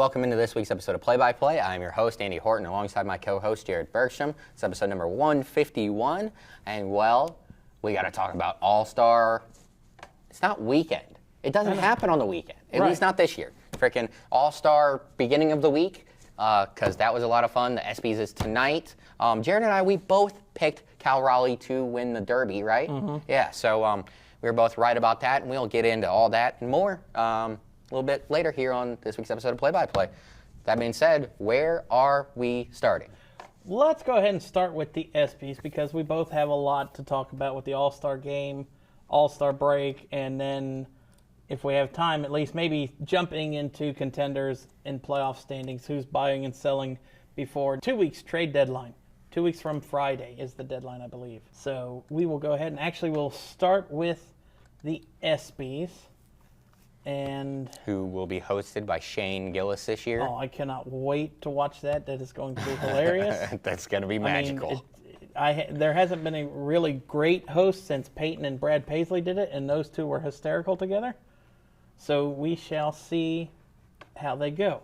welcome into this week's episode of Play by Play. I'm your host, Andy Horton, alongside my co-host, Jared Bergstrom. It's episode number 151, and well, we got to talk about All Star. It's not weekend. It doesn't happen on the weekend, at least not this year. Freaking All Star beginning of the week, because that was a lot of fun. The ESPYS is tonight. Jared and I, we both picked Cal Raleigh to win the Derby, right? Mm-hmm. Yeah, so we were both right about that, and we'll get into all that and more a little bit later here on this week's episode of Play by Play. That being said, where are we starting? Let's go ahead and start with the ESPYs because we both have a lot to talk about with the All-Star game, All-Star break, and then if we have time, at least maybe jumping into contenders in playoff standings, who's buying and selling before 2 weeks trade deadline. 2 weeks from Friday is the deadline, I believe. So we will go ahead and actually we'll start with the ESPYs. And who will be hosted by Shane Gillis this year. Oh, I cannot wait to watch that. That is going to be hilarious. That's going to be magical. There hasn't been a really great host since Peyton and Brad Paisley did it, and those two were hysterical together. So we shall see how they go.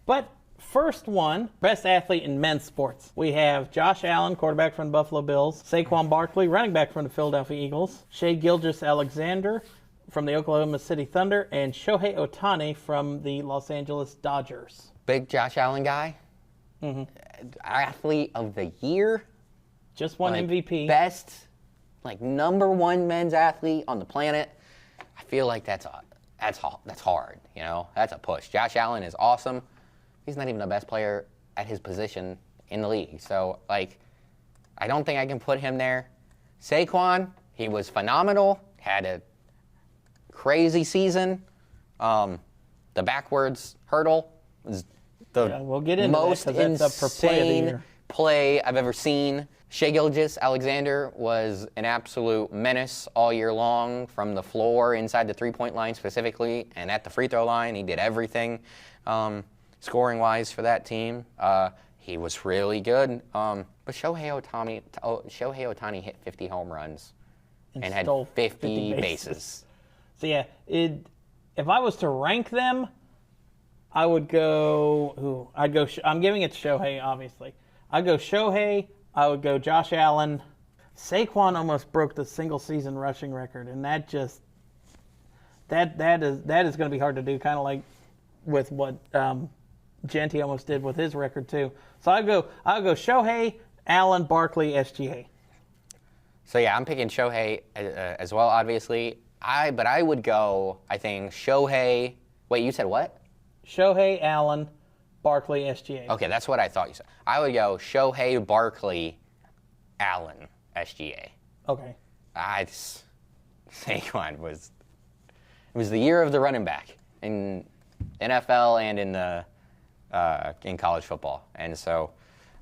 But first one, best athlete in men's sports. We have Josh Allen, quarterback from the Buffalo Bills, Saquon Barkley, running back from the Philadelphia Eagles, Shai Gilgeous-Alexander from the Oklahoma City Thunder, and Shohei Ohtani from the Los Angeles Dodgers. Big Josh Allen guy. Mm-hmm. Athlete of the year. Just won MVP. Best, number one men's athlete on the planet. I feel like that's hard, you know? That's a push. Josh Allen is awesome. He's not even the best player at his position in the league. So, I don't think I can put him there. Saquon, he was phenomenal. Had a crazy season. The backwards hurdle was the we'll get into most insane play I've ever seen. Shai Gilgeous-Alexander was an absolute menace all year long from the floor, inside the three-point line specifically, and at the free throw line. He did everything scoring-wise for that team. He was really good. But Shohei Ohtani hit 50 home runs and had 50 bases. So yeah, if I was to rank them, I would go. I'm giving it to Shohei, obviously. I'd go Shohei. I would go Josh Allen. Saquon almost broke the single season rushing record, and that is going to be hard to do. Kind of like with what Genty almost did with his record too. So I'll go Shohei, Allen, Barkley, SGA. So yeah, I'm picking Shohei as well, obviously. But I would go, I think, Shohei. Wait, you said what? Shohei, Allen, Barkley, SGA. Okay, that's what I thought you said. I would go Shohei, Barkley, Allen, SGA. Okay. Saquon was the year of the running back in NFL and in college football. And so,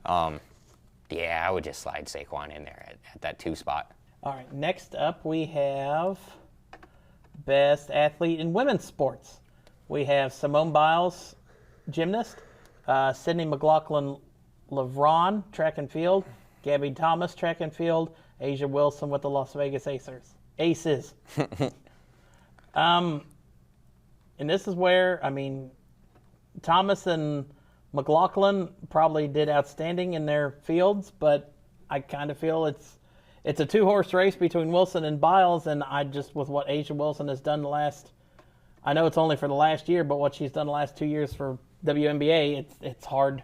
yeah, I would just slide Saquon in there at that 2 spot. All right, next up we have best athlete in women's sports. We have Simone Biles, gymnast, Sydney McLaughlin-Levron, track and field, Gabby Thomas, track and field, Asia Wilson with the Las Vegas Aces. And this is where, Thomas and McLaughlin probably did outstanding in their fields, but I kind of feel it's a 2-horse race between Wilson and Biles, and with what Asia Wilson has done I know it's only for the last year, but what she's done the last 2 years for WNBA, it's hard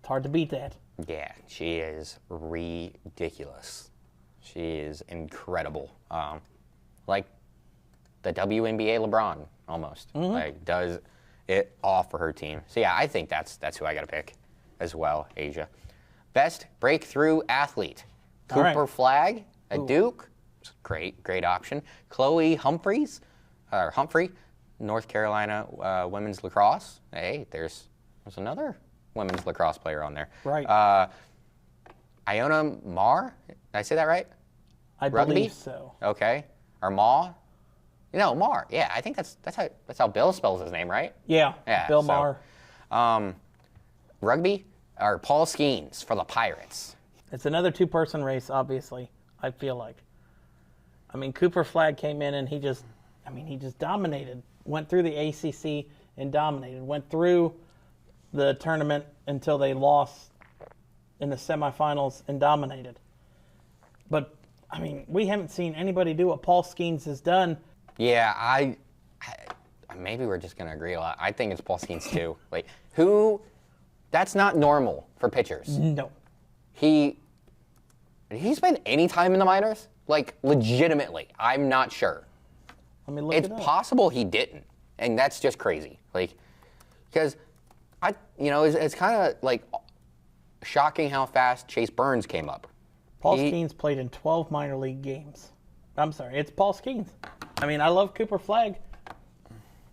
to beat that. Yeah, she is ridiculous. She is incredible. Like the WNBA LeBron, almost. Mm-hmm. Does it all for her team. So yeah, I think that's who I got to pick as well, Asia. Best breakthrough athlete. Cooper Flagg at Duke, great option. Chloe Humphrey, North Carolina women's lacrosse. Hey, there's another women's lacrosse player on there. Right. Iona Mar, did I say that right? I believe so. Okay. Or Ma? No, Mar. Yeah, I think that's how Bill spells his name, right? Yeah. Bill Maher. Rugby, or Paul Skeens for the Pirates. It's another 2-person race, obviously, I feel like. Cooper Flagg came in and he just dominated. Went through the ACC and dominated. Went through the tournament until they lost in the semifinals and dominated. But, I mean, we haven't seen anybody do what Paul Skeens has done. Yeah, I maybe we're just going to agree a lot. I think it's Paul Skeens too. Like, who? That's not normal for pitchers. No. Did he spend any time in the minors? Like, legitimately, I'm not sure. Let me look It's it up. possible he didn't, and that's just crazy. Like, because it's kind of like shocking how fast Chase Burns came up. Paul Skeens played in 12 minor league games. I'm sorry, it's Paul Skeens. I mean, I love Cooper Flagg,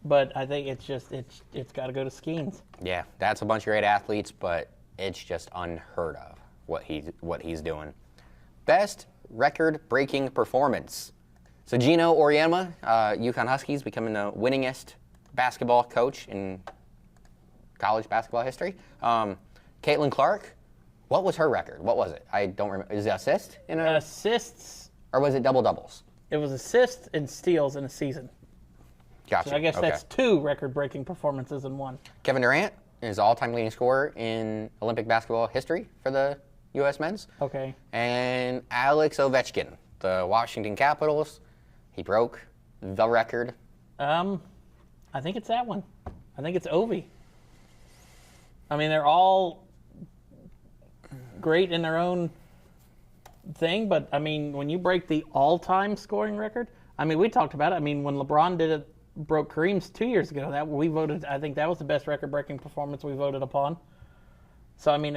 but I think it's got to go to Skeens. Yeah, that's a bunch of great athletes, but it's just unheard of what he's doing. Best record-breaking performance. So Gino Auriemma, UConn Huskies, becoming the winningest basketball coach in college basketball history. Caitlin Clark, what was her record? What was it? I don't remember. Is it assist? Assists. Or was it double-doubles? It was assists and steals in a season. Gotcha. So I guess okay. that's 2 record-breaking performances in one. Kevin Durant is all-time leading scorer in Olympic basketball history for the U.S. men's. Okay. And Alex Ovechkin, the Washington Capitals, he broke the record. I think it's that one. I think it's Ovi. I mean, they're all great in their own thing, but I mean, when you break the all-time scoring record, I mean, we talked about it. I mean, when LeBron broke Kareem's 2 years ago, that we voted. I think that was the best record-breaking performance we voted upon. So I mean,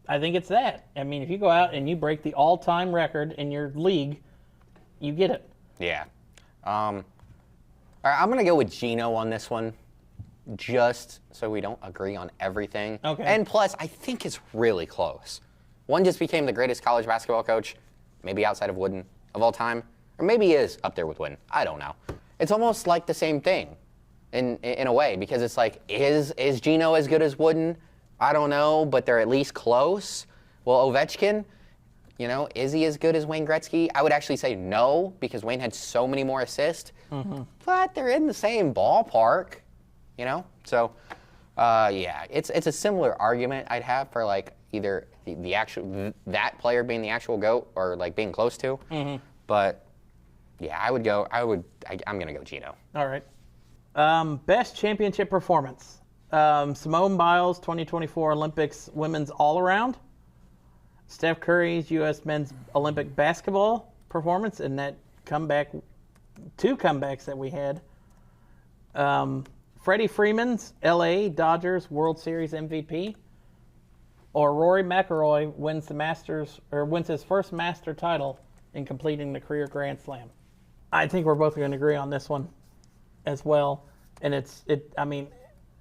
I think it's that. I mean, if you go out and you break the all-time record in your league, you get it. Yeah. All right, I'm going to go with Gino on this one, just so we don't agree on everything. Okay. And plus, I think it's really close. One just became the greatest college basketball coach, maybe outside of Wooden, of all time. Or maybe he is up there with Wooden. I don't know. It's almost like the same thing in a way, because it's like, is Gino as good as Wooden? I don't know, but they're at least close. Well, Ovechkin, is he as good as Wayne Gretzky? I would actually say no, because Wayne had so many more assists. Mm-hmm. But they're in the same ballpark, So, yeah, it's a similar argument I'd have for like either the actual that player being the actual GOAT or like being close to. Mm-hmm. But yeah, I'm gonna go Gino. All right. Best championship performance. Simone Biles' 2024 Olympics women's all-around. Steph Curry's U.S. men's Olympic basketball performance and that comeback, 2 comebacks that we had. Freddie Freeman's L.A. Dodgers World Series MVP. Or Rory McIlroy wins his first Master title in completing the career Grand Slam. I think we're both going to agree on this one as well. And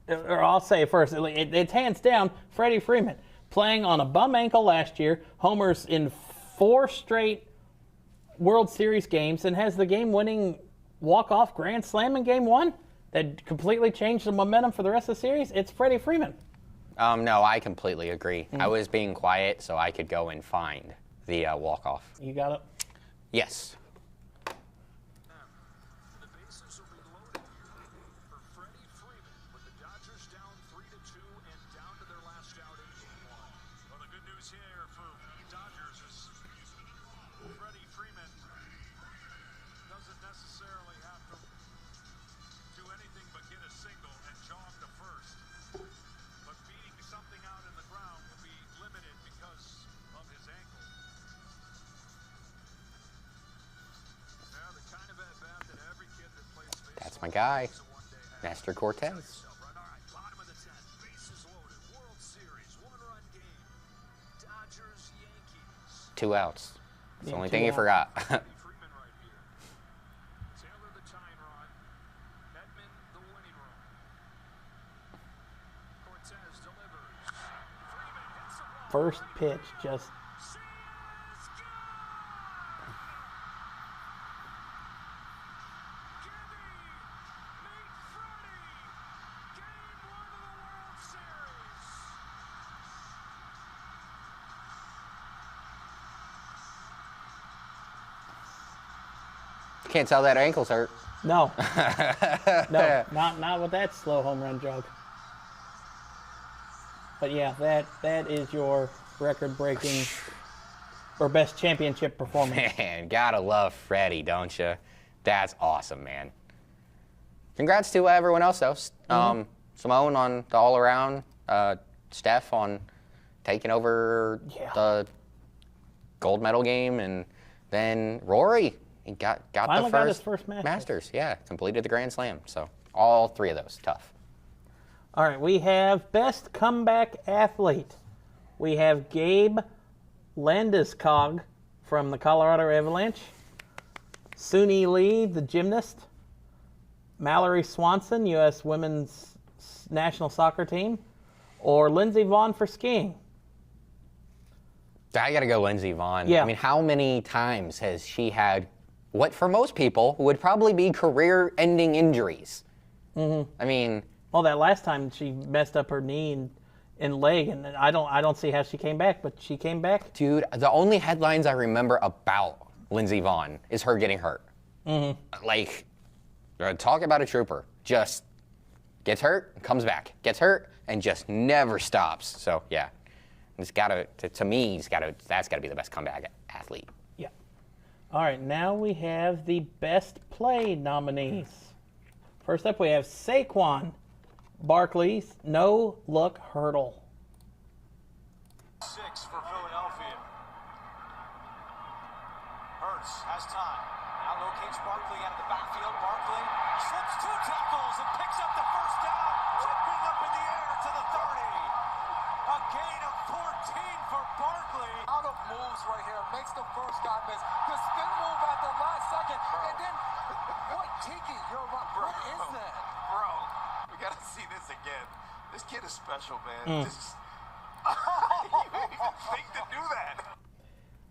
I'll say it first, it's hands down Freddie Freeman. Playing on a bum ankle last year, homers in 4 straight World Series games, and has the game-winning walk-off Grand Slam in Game 1 that completely changed the momentum for the rest of the series. It's Freddie Freeman. No, I completely agree. I was being quiet so I could go and find the walk-off. You got it? Yes. The bases will be loaded for Freddie Freeman with the Dodgers down 3-2 and down to their last out in Game 1. Well, the good news here for the Dodgers is Freddie Freeman doesn't necessarily have to do anything but get a single and jog to first. But beating something out in the ground will be limited because of his ankle. Now, the kind of at-bat that every kid that plays baseball That's my guy, will one day have. Nestor Cortez. All right, bottom of the 10th, bases loaded, World Series, 1-run game. Dodgers, Yankees. 2 outs. It's the Yeah, only 2 thing you outs. forgot. Freeman right here. Taylor the tying run. Edmund the winning run. Cortez delivers. Freeman hits the ball. First pitch, just She's gone! Gibby! Meet Freddie! Game 1 of the World Series! Can't tell that ankle's hurt. no. No, not with that slow home run jog. But yeah, that is your record-breaking or best championship performance. Man, gotta love Freddie, don't you? That's awesome, man. Congrats to everyone else, though. Simone on the all-around, Steph on taking over the gold medal game, and then Rory he got his first Masters. Yeah, completed the Grand Slam. So all three of those tough. All right, we have best comeback athlete. We have Gabe Landeskog from the Colorado Avalanche, Suni Lee, the gymnast, Mallory Swanson, U.S. Women's National Soccer Team, or Lindsey Vonn for skiing. I got to go Lindsey Vonn. Yeah. I mean, how many times has she had what for most people would probably be career-ending injuries? Mm-hmm. I mean... Well, that last time she messed up her knee and leg, and I don't see how she came back, but she came back. Dude, the only headlines I remember about Lindsey Vonn is her getting hurt. Mm-hmm. Like, talk about a trooper. Just gets hurt, comes back. Gets hurt, and just never stops. So, yeah. It's gotta, to me, that's gotta be the best comeback athlete. Yeah. All right, now we have the best play nominees. First up, we have Saquon Barkley's no-look hurdle. 6 for Philadelphia. Hurts has time. Now locates Barkley out of the backfield. Barkley slips 2 tackles and picks up the first down. Chipping up in the air to the 30. A gain of 14 for Barkley. Out of moves right here. Makes the first guy miss. The spin move at the last second. And then, what, Tiki? What is that? Bro, we gotta see this again. This kid is special, man. Just, you didn't even think to do that.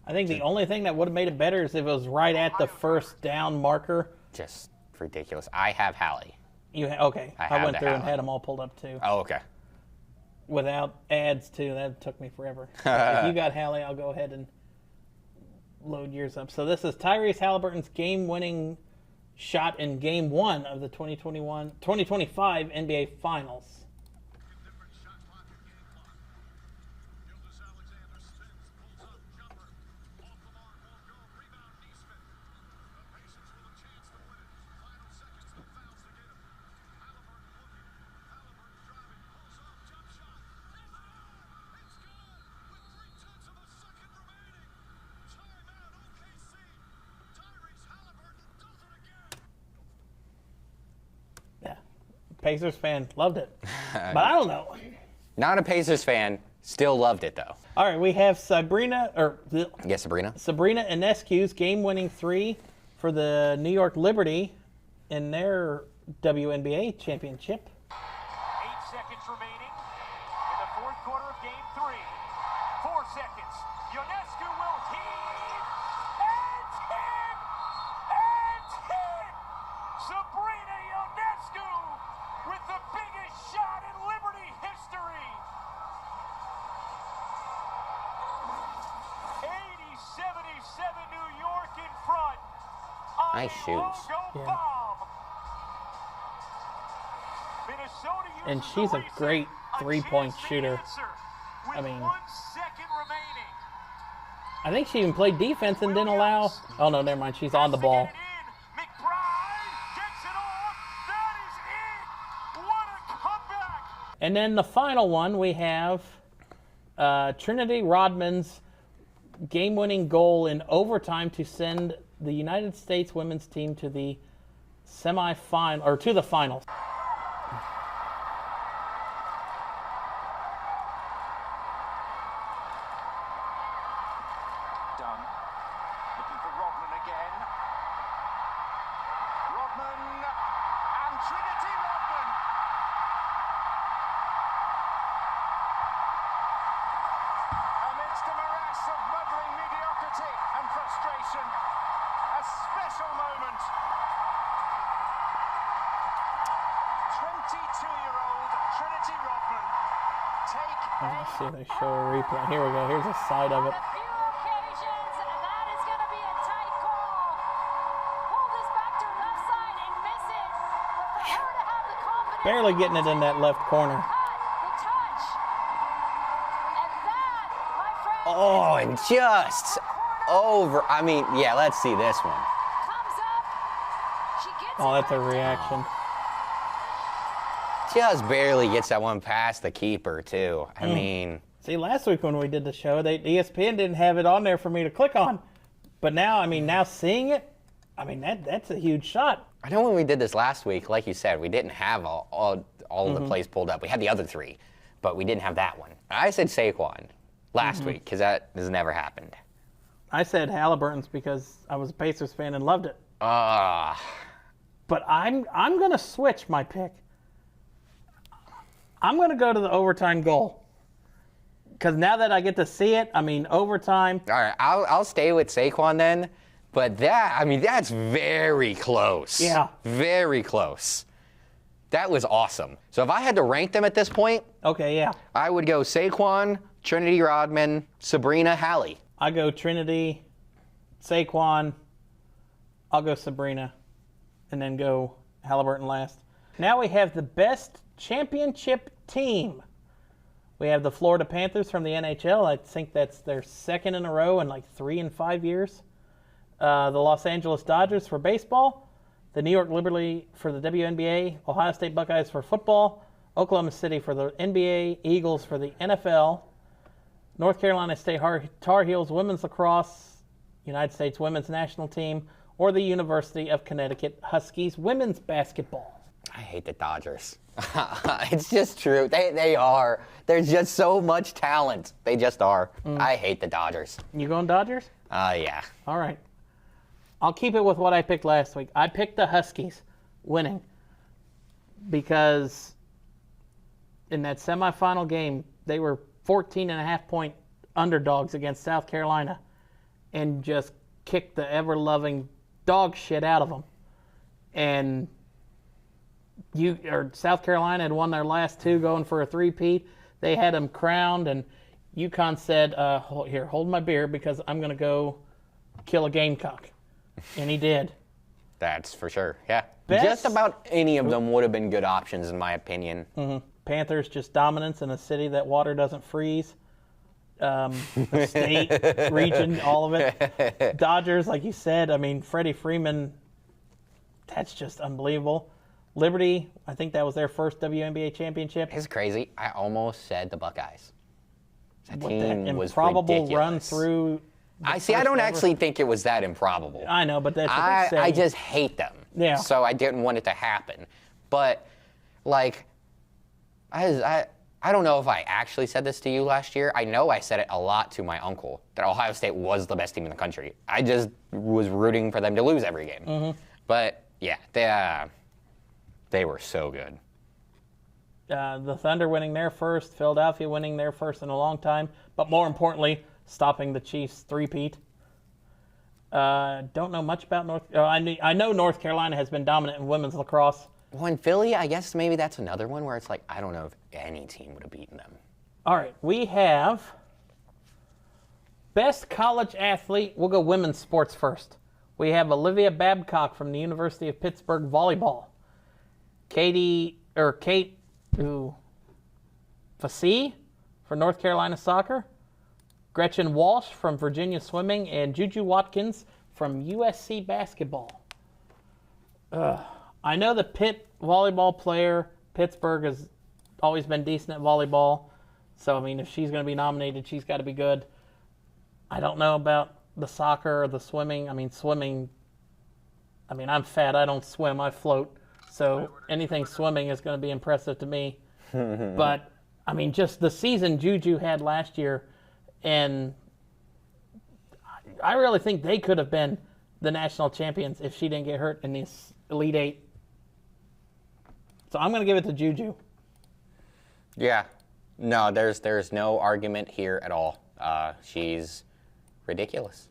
I think the only thing that would have made it better is if it was right at the first down marker. Just ridiculous. I have Hallie. Okay. I went through and had them all pulled up too. Oh, okay. Without ads too. That took me forever. If you got Hallie, I'll go ahead and load yours up. So this is Tyrese Halliburton's game-winning shot in Game 1 of the 2025 NBA Finals. Pacers fan loved it, but I don't know. Not a Pacers fan, still loved it though. All right, we have Sabrina Ionescu's game-winning 3 for the New York Liberty in their WNBA championship. 8 seconds remaining in the 4th quarter of Game 3. 4 seconds. Ionescu will heave and hit and hit. Sabrina Ionescu with the biggest shot in Liberty history. 80-77 New York in front. Nice shoots. Yeah. And she's a great three-point shooter. I mean, 1 second remaining. I think she even played defense and didn't allow. Oh no, never mind. She's on the ball. And then the final one, we have Trinity Rodman's game-winning goal in overtime to send the United States women's team to the semifinal or to the finals. Done. Looking for Rodman again. Rodman and Trinity Rodman. Amidst a morass of muddling mediocrity and frustration, a special moment. 22-year-old Trinity Rodman take Let's see if they show a replay. Here we go. Here's a side of it. A few occasions, that is going to be a tight call. Pull this back to left side and miss it. But for her to have the confidence, Barely getting it in that left corner. the touch, Oh, and just over. I mean, yeah, let's see this one. Comes up. She gets Oh, it that's a right reaction. Just barely gets that one past the keeper, too. I mean, See, last week when we did the show, ESPN didn't have it on there for me to click on. But now, now seeing it, that's a huge shot. I know when we did this last week, like you said, we didn't have all of the plays pulled up. We had the other three, but we didn't have that one. I said Saquon last week because that has never happened. I said Halliburton's because I was a Pacers fan and loved it. Ah. But I'm going to switch my pick. I'm going to go to the overtime goal. Because now that I get to see it, overtime. All right, I'll stay with Saquon then. But that's very close. Yeah. Very close. That was awesome. So if I had to rank them at this point, Okay, yeah. I would go Saquon, Trinity Rodman, Sabrina, Hallie. I go Trinity, Saquon, I'll go Sabrina, and then go Halliburton last. Now we have the best championship team. We have the Florida Panthers from the NHL. I think that's their second in a row in like 3 and 5 years. The Los Angeles Dodgers for baseball. The New York Liberty for the WNBA. Ohio State Buckeyes for football. Oklahoma City for the NBA. Eagles for the NFL. North Carolina State Tar Heels women's lacrosse. United States women's national team. Or the University of Connecticut Huskies women's basketball. I hate the Dodgers. It's just true. They are. There's just so much talent. They just are. I hate the Dodgers. You going Dodgers? Yeah. All right. I'll keep it with what I picked last week. I picked the Huskies winning because in that semifinal game, they were 14.5-point underdogs against South Carolina and just kicked the ever-loving dog shit out of them. And South Carolina had won their last two, going for a three-peat. They had them crowned, and UConn said, here, hold my beer because I'm going to go kill a gamecock. And he did. That's for sure. Yeah. Best- Just about any of them would have been good options, in my opinion. Panthers, just dominance in a city that water doesn't freeze. The state, region, all of it. Dodgers, like you said, Freddie Freeman, that's just unbelievable. Liberty, I think that was their first WNBA championship. It's crazy. I almost said the Buckeyes. That With team that was improbable ridiculous. run through. I don't actually think it was that improbable. I know, but that's what they say. I just hate them. Yeah. So I didn't want it to happen. But, I don't know if I actually said this to you last year. I know I said it a lot to my uncle, that Ohio State was the best team in the country. I just was rooting for them to lose every game. But, yeah, they were so good. The Thunder winning their first, Philadelphia winning their first in a long time, but more importantly, stopping the Chiefs' three-peat. Don't know much about I know North Carolina has been dominant in women's lacrosse. Well, in Philly, I guess maybe that's another one where it's like, I don't know if any team would have beaten them. All right, we have best college athlete. We'll go women's sports first. We have Olivia Babcock from the University of Pittsburgh volleyball. Kate Fassi for North Carolina soccer. Gretchen Walsh from Virginia swimming, and Juju Watkins from USC basketball. I know the Pitt volleyball player, Pittsburgh, has always been decent at volleyball. So, if she's going to be nominated, she's got to be good. I don't know about the soccer or the swimming. Swimming, I'm fat. I don't swim. I float. So anything swimming is going to be impressive to me. But, just the season Juju had last year, and I really think they could have been the national champions if she didn't get hurt in this Elite Eight. So I'm going to give it to Juju. Yeah. No, there's no argument here at all. She's ridiculous.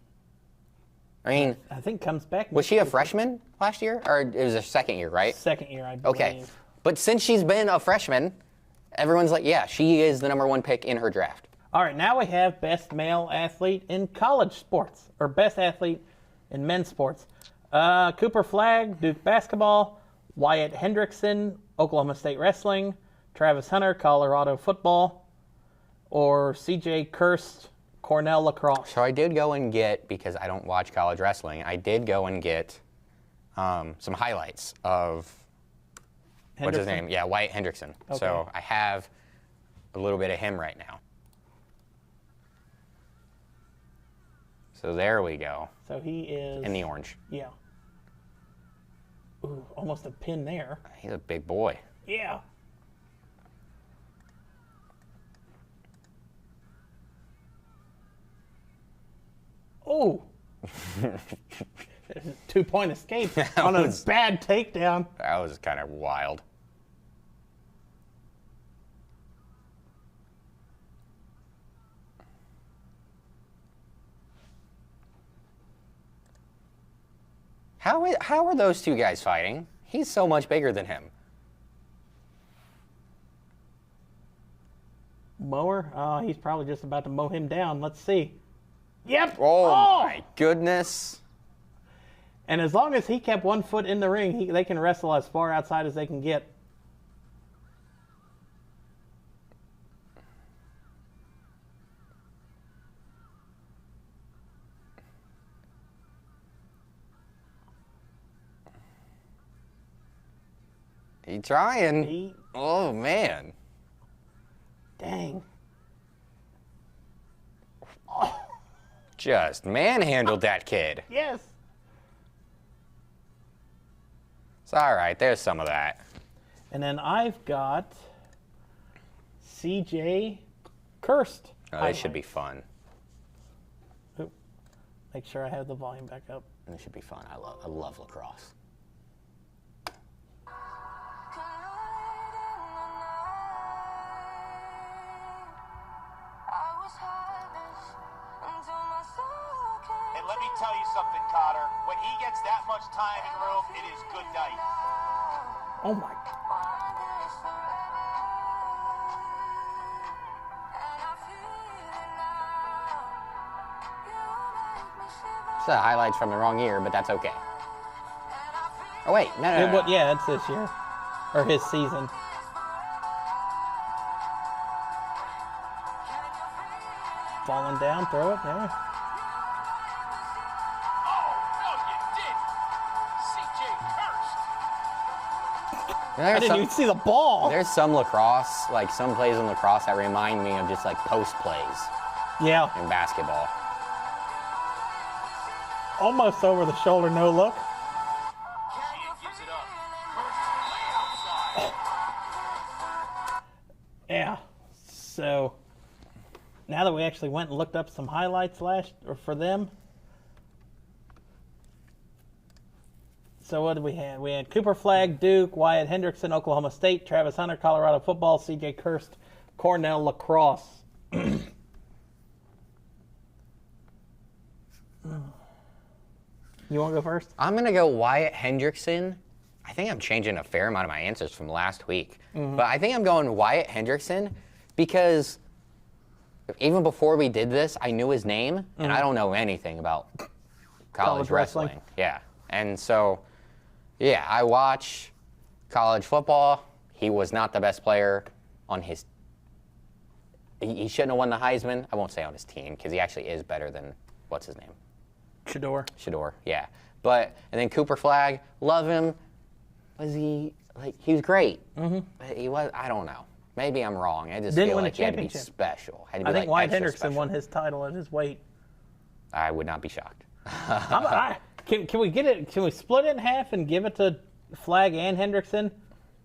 I think comes back. Was she a freshman last year? Or it was her second year, right? Second year, I believe. Okay. But since she's been a freshman, everyone's like, yeah, she is the number one pick in her draft. All right, now we have best male athlete in college sports, or best athlete in men's sports. Cooper Flagg, Duke basketball. Wyatt Hendrickson, Oklahoma State wrestling. Travis Hunter, Colorado football. Or C.J. Kirst, Cornell lacrosse. So I did go and get, because I don't watch college wrestling, I did go and get some highlights of, what's his name? Yeah, Wyatt Hendrickson. Okay. So I have a little bit of him right now. So there we go. So he is... In the orange. Yeah. Ooh, almost a pin there. He's a big boy. Yeah. Oh. 2-point escape on a bad takedown. That was kind of wild. How are those two guys fighting? He's so much bigger than him. Mower? He's probably just about to mow him down. Let's see. Yep. Oh, my goodness. And as long as he kept 1 foot in the ring, they can wrestle as far outside as they can get. He trying. Oh, man. Dang. Just manhandled that kid. Yes. It's all right. There's some of that. And then I've got CJ Kirst. Oh, this should be fun. Oop. Make sure I have the volume back up. This should be fun. I love lacrosse. And let me tell you something, Cotter. When he gets that much time in room, it is good night. Oh my. It's the highlights from the wrong year, but that's okay. Oh, wait. No. Yeah, it's this year. Or his season. Falling down, throw it there. I didn't even see the ball. There's some lacrosse, like some plays in lacrosse that remind me of just like post plays Yeah. in basketball. Almost over the shoulder, no look. Yeah. So now that we actually went and looked up some highlights for them. So what did we have? We had Cooper Flagg, Duke, Wyatt Hendrickson, Oklahoma State, Travis Hunter, Colorado football, CJ Kirst, Cornell lacrosse. You want to go first? I'm going to go Wyatt Hendrickson. I think I'm changing a fair amount of my answers from last week. But I think I'm going Wyatt Hendrickson because even before we did this, I knew his name, and I don't know anything about college wrestling. Yeah. And so, yeah, I watch college football. He was not the best player on his... He shouldn't have won the Heisman. I won't say on his team because he actually is better than... What's his name? Shador, yeah. But, and then Cooper Flagg, love him. Was he, like, he was great. But he was, I don't know. Maybe I'm wrong. I just feel like he had to be special. I think Wyatt Hendrickson won his title at his weight. I would not be shocked. Can we get it? Can we split it in half and give it to Flagg and Hendrickson?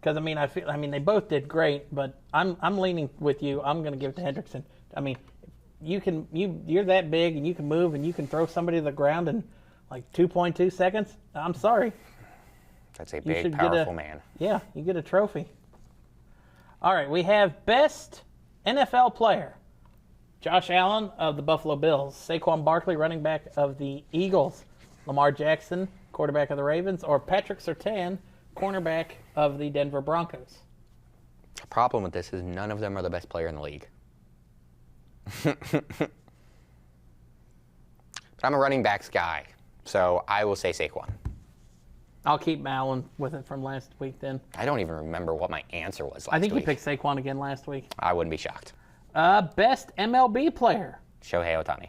Because I mean they both did great, but I'm leaning with you. I'm going to give it to Hendrickson. I mean, you're that big and you can move and you can throw somebody to the ground in like 2.2 seconds. I'm sorry. That's a big, powerful man. Yeah, you get a trophy. All right, we have best NFL player. Josh Allen of the Buffalo Bills, Saquon Barkley, running back of the Eagles, Lamar Jackson, quarterback of the Ravens, or Patrick Surtain, cornerback of the Denver Broncos. The problem with this is none of them are the best player in the league. But I'm a running backs guy, so I will say Saquon. I'll keep Allen with it from last week then. I don't even remember what my answer was last week. I think you picked Saquon again last week. I wouldn't be shocked. Best MLB player. Shohei Ohtani.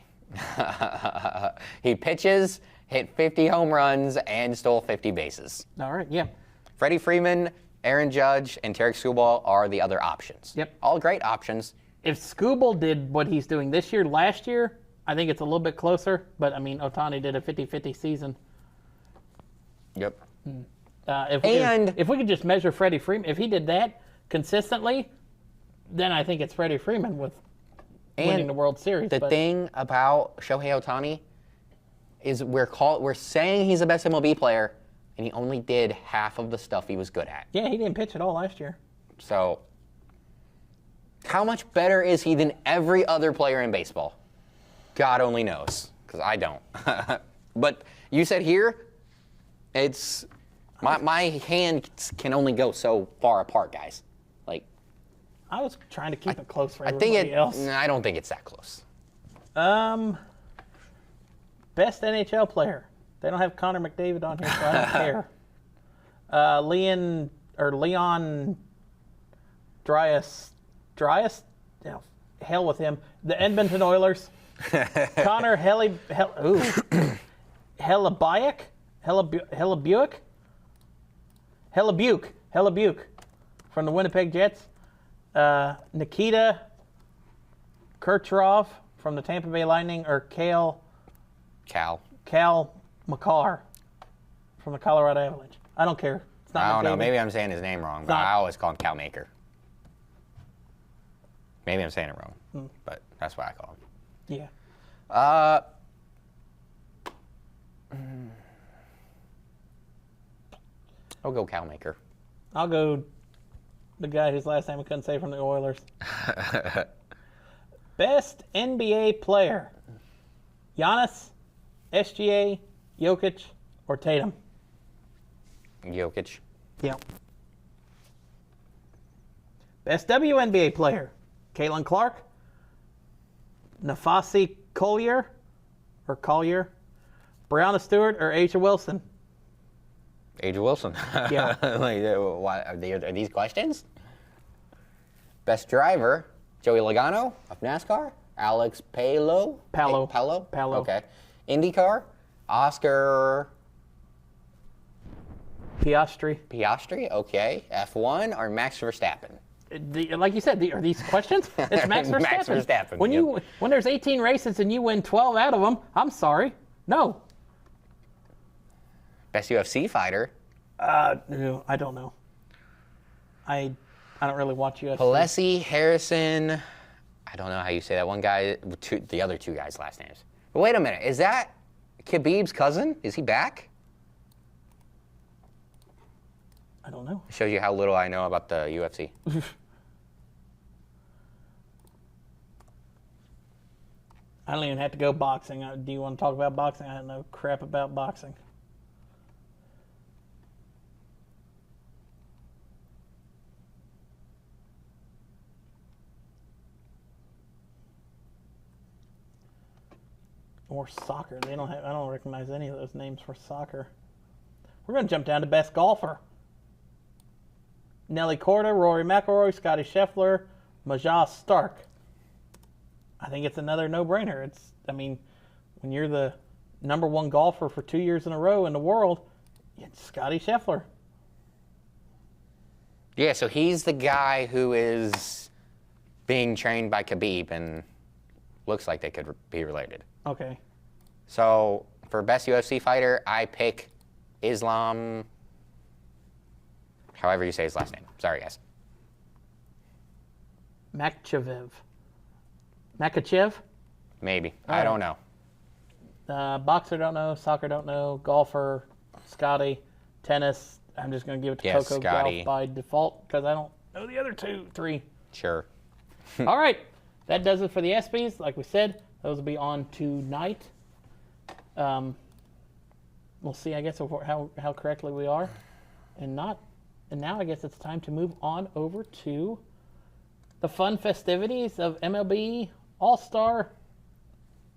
He pitches, hit 50 home runs, and stole 50 bases. All right, yeah. Freddie Freeman, Aaron Judge, and Tarek Skubal are the other options. Yep. All great options. If Skubal did what he's doing this year, last year, I think it's a little bit closer. But, I mean, Ohtani did a 50-50 season. Yep. If we could just measure Freddie Freeman, if he did that consistently, then I think it's Freddie Freeman with winning the World Series. The thing about Shohei Ohtani is we're saying he's the best MLB player, and he only did half of the stuff he was good at. Yeah, he didn't pitch at all last year. So, how much better is he than every other player in baseball? God only knows, because I don't. But you said here, it's my hands can only go so far apart, guys. Like, I was trying to keep it close for I everybody think else. I don't think it's that close. Best NHL player. They don't have Connor McDavid on here, so I don't care. Leon Dryas, no, hell with him. The Edmonton Oilers. Connor Hellebuck from the Winnipeg Jets. Nikita Kucherov from the Tampa Bay Lightning, or Cal McCarr from the Colorado Avalanche. I don't care. It's not I don't know. McDavid. Maybe I'm saying his name wrong, but I always call him Cal Maker. Maybe I'm saying it wrong, but that's what I call him. Yeah. I'll go Cal Maker. I'll go the guy whose last name I couldn't say from the Oilers. Best NBA player. Giannis, SGA, Jokic, or Tatum? Jokic. Yeah. Best WNBA player. Caitlin Clark, Nafasi Collier, Brianna Stewart, or Asia Wilson? Asia Wilson. Yeah. Are these questions? Best driver, Joey Logano of NASCAR, Alex Palou. Palou. Okay. IndyCar, Oscar Piastri. Okay. F1 or Max Verstappen. Like you said, are these questions? It's Max Verstappen. Max Verstappen, When there's 18 races and you win 12 out of them, I'm sorry. No. Best UFC fighter, No, I don't know. I don't really watch UFC. Alessi Harrison. I don't know how you say that one guy. The other two guys' last names. But wait a minute. Is that Khabib's cousin? Is he back? I don't know. It shows you how little I know about the UFC. I don't even have to go boxing. Do you want to talk about boxing? I don't know crap about boxing. Or soccer. I don't recognize any of those names for soccer. We're going to jump down to best golfer. Nelly Korda, Rory McIlroy, Scotty Scheffler, Majah Stark. I think it's another no-brainer. When you're the number one golfer for 2 years in a row in the world, it's Scotty Scheffler. Yeah, so he's the guy who is being trained by Khabib and looks like they could be related. Okay. So for best UFC fighter, I pick Islam, however you say his last name. Sorry, guys. Makachev? Maybe. I don't know. Boxer, don't know. Soccer, don't know. Golfer, Scotty. Tennis, I'm just going to give it to Yes, Coco Scotty. Gauff by default because I don't know the other three. Sure. All right. That does it for the ESPYs. Like we said, those will be on tonight. We'll see, I guess, how correctly we are and not. And now I guess it's time to move on over to the fun festivities of MLB All Star.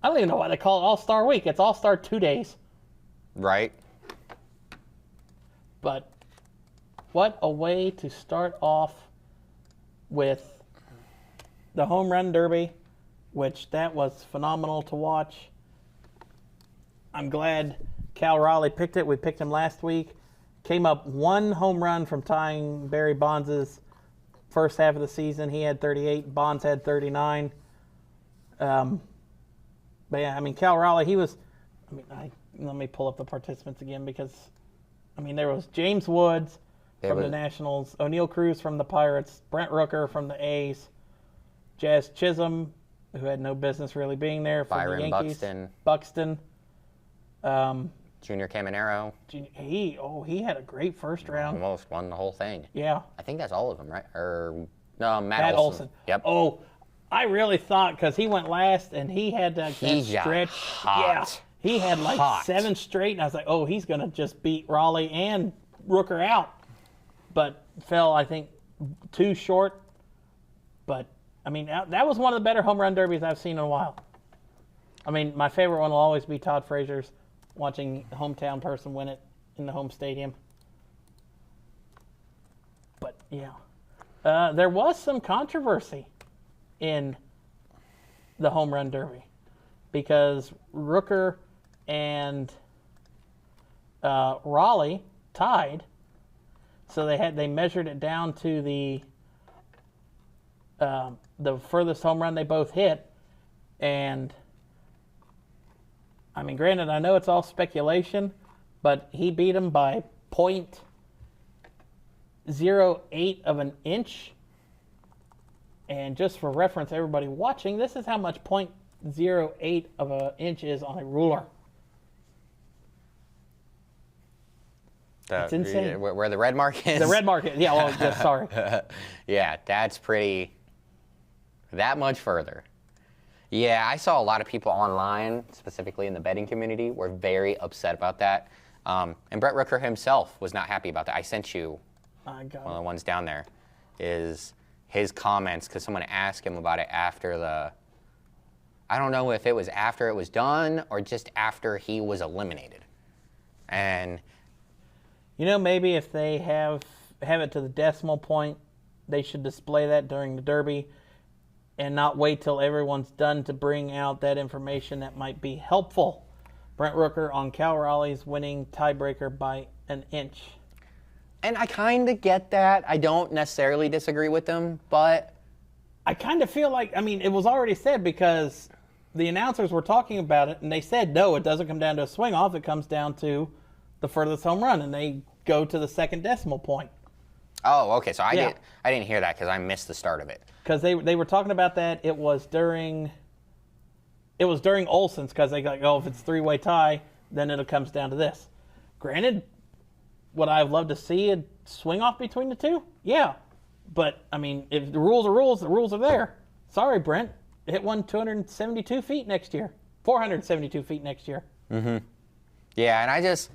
I don't even know why they call it All Star Week. It's All Star 2 days. Right? But what a way to start off with the Home Run Derby, which that was phenomenal to watch. I'm glad Cal Raleigh picked it. We picked him last week. Came up 1 home run from tying Barry Bonds' first half of the season. He had 38. Bonds had 39. But yeah, I mean, Cal Raleigh, he was. I mean, let me pull up the participants again because, I mean, there was James Woods from the Nationals, O'Neal Cruz from the Pirates, Brent Rooker from the A's, Jazz Chisholm, who had no business really being there, from Byron the Yankees, Buxton. Buxton. Junior Caminero. He had a great first round. Almost won the whole thing. Yeah. I think that's all of them, right? Or no, Matt Olson. Yep. Oh, I really thought because he went last and he had that stretch. Hot. Yeah. He had like 7 straight, and I was like, oh, he's going to just beat Raleigh and Rooker out. But fell, I think, 2 short. But, I mean, that was one of the better home run derbies I've seen in a while. I mean, my favorite one will always be Todd Frazier's, watching a hometown person win it in the home stadium. But, yeah. There was some controversy in the home run derby because Rooker and Raleigh tied, so they measured it down to the furthest home run they both hit, and I mean, granted, I know it's all speculation, but he beat him by 0.08 of an inch. And just for reference, everybody watching, this is how much 0.08 of an inch is on a ruler. It's insane. Where the red mark is? The red mark is, yeah, well, just, sorry. Yeah, that's pretty, that much further. Yeah, I saw a lot of people online, specifically in the betting community, were very upset about that. And Brett Rooker himself was not happy about that. I sent you one of the ones down there, is his comments, because someone asked him about it after I don't know if it was after it was done or just after he was eliminated. And maybe if they have it to the decimal point, they should display that during the Derby and not wait till everyone's done to bring out that information that might be helpful. Brent Rooker on Cal Raleigh's winning tiebreaker by an inch. And I kind of get that. I don't necessarily disagree with them, but I kind of feel like, I mean, it was already said because the announcers were talking about it, and they said, no, it doesn't come down to a swing off. It comes down to the furthest home run, and they go to the second decimal point. Oh, okay. So I didn't hear that because I missed the start of it. Because they were talking about that. It was during Olson's, because they like, oh, if it's 3-way tie, then it comes down to this. Granted, would I have loved to see a swing off between the two? Yeah. But, I mean, if the rules are rules, the rules are there. Sorry, Brent. Hit one 272 feet next year. 472 feet next year. Mm-hmm. Yeah, and I just...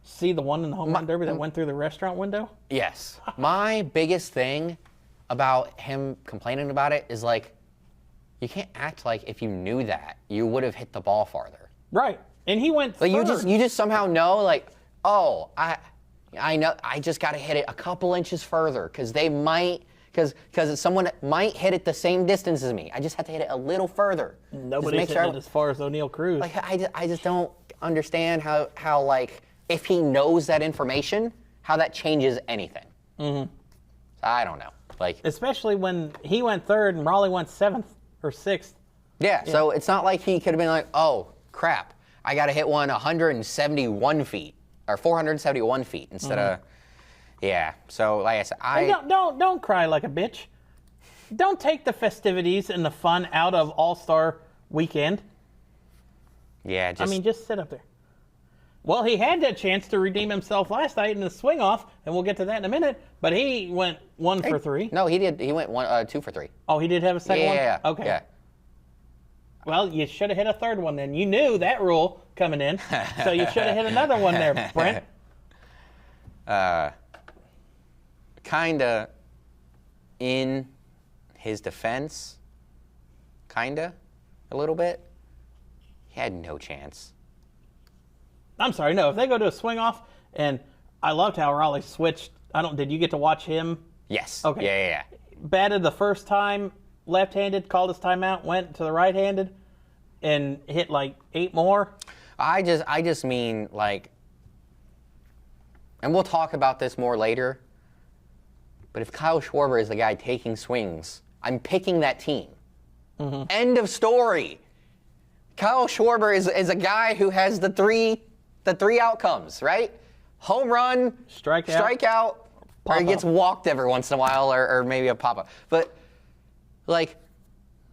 See the one in the home run derby that went through the restaurant window? Yes. My biggest thing about him complaining about it is, like, you can't act like if you knew that, you would have hit the ball farther. Right. And he went like third. You just somehow know, like, oh, I know I just got to hit it a couple inches further because they might, because someone might hit it the same distance as me. I just have to hit it a little further. Nobody's hitting it as far as O'Neal Cruz. Like, I just don't understand how like, if he knows that information, how that changes anything. Mm-hmm. I don't know. Like, especially when he went third and Raleigh went 7th or 6th. Yeah, so it's not like he could have been like, oh, crap, I got to hit one 171 feet or 471 feet instead of, yeah. So like I said, don't cry like a bitch. Don't take the festivities and the fun out of All Star weekend. Yeah, just sit up there. Well, he had that chance to redeem himself last night in the swing off, and we'll get to that in a minute. But he went 1 for 3. No, he did. He went 2 for 3. Oh, he did have a second one? Yeah. Okay. Yeah. Well, you should have hit a third one then. You knew that rule coming in, so you should have hit another one there, Brent. Kinda in his defense, kinda, a little bit. He had no chance. I'm sorry, no. If they go to a swing off, and I loved how Raleigh switched. Did you get to watch him? Yes. Okay. Yeah. Batted the first time, left-handed, called his timeout, went to the right-handed, and hit like 8 more. I just mean, like, and we'll talk about this more later, but if Kyle Schwarber is the guy taking swings, I'm picking that team. End of story. Kyle Schwarber is a guy who has the three outcomes, right? Home run, strikeout, or he gets walked every once in a while, or maybe a pop-up. But, like,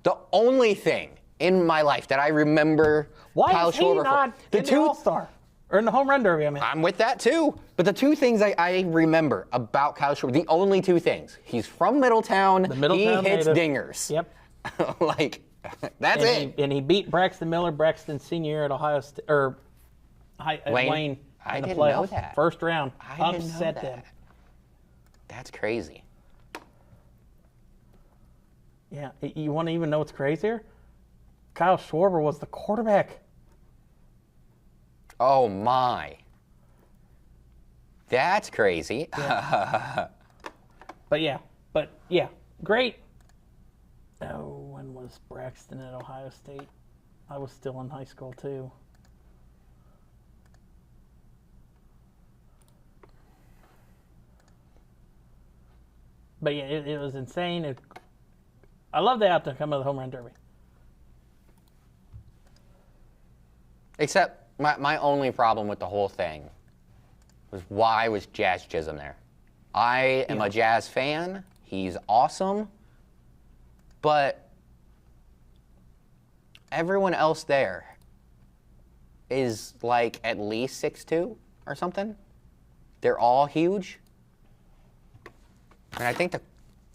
the only thing in my life that I remember Kyle is he Schwarber not for, in the All-Star? Or in the home run derby, I mean. I'm with that, too. But the two things I remember about Kyle Schwarber, the only two things. He's from Middletown. He hits native. dingers. Yep. Like, that's it. And he beat Braxton Miller, Braxton's senior year at Ohio State, or Wayne I in the didn't playoffs. know that. First round. I didn't know Upset that. them. That's crazy. Yeah. You want to even know what's crazier? Kyle Schwarber was the quarterback. Oh, my. That's crazy. Yeah. But yeah, great. Oh, when was Braxton at Ohio State? I was still in high school, too. But yeah, it was insane. I love the outcome of the home run derby. Except my only problem with the whole thing was why was Jazz Chisholm there? I am a Jazz fan. He's awesome. But everyone else there is like at least 6'2" or something. They're all huge. And I think the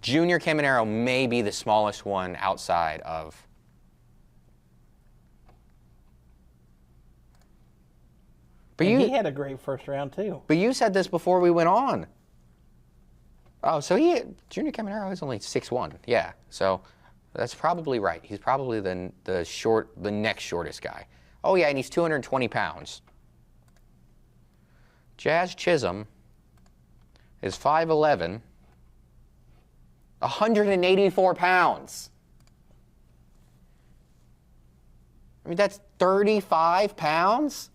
Junior Caminero may be the smallest one outside of. But he had a great first round, too. But you said this before we went on. Oh, so Junior Caminero is only 6'1". Yeah, so that's probably right. He's probably the next shortest guy. Oh, yeah, and he's 220 pounds. Jazz Chisholm is 5'11", 184 pounds. I mean, that's 35 pounds?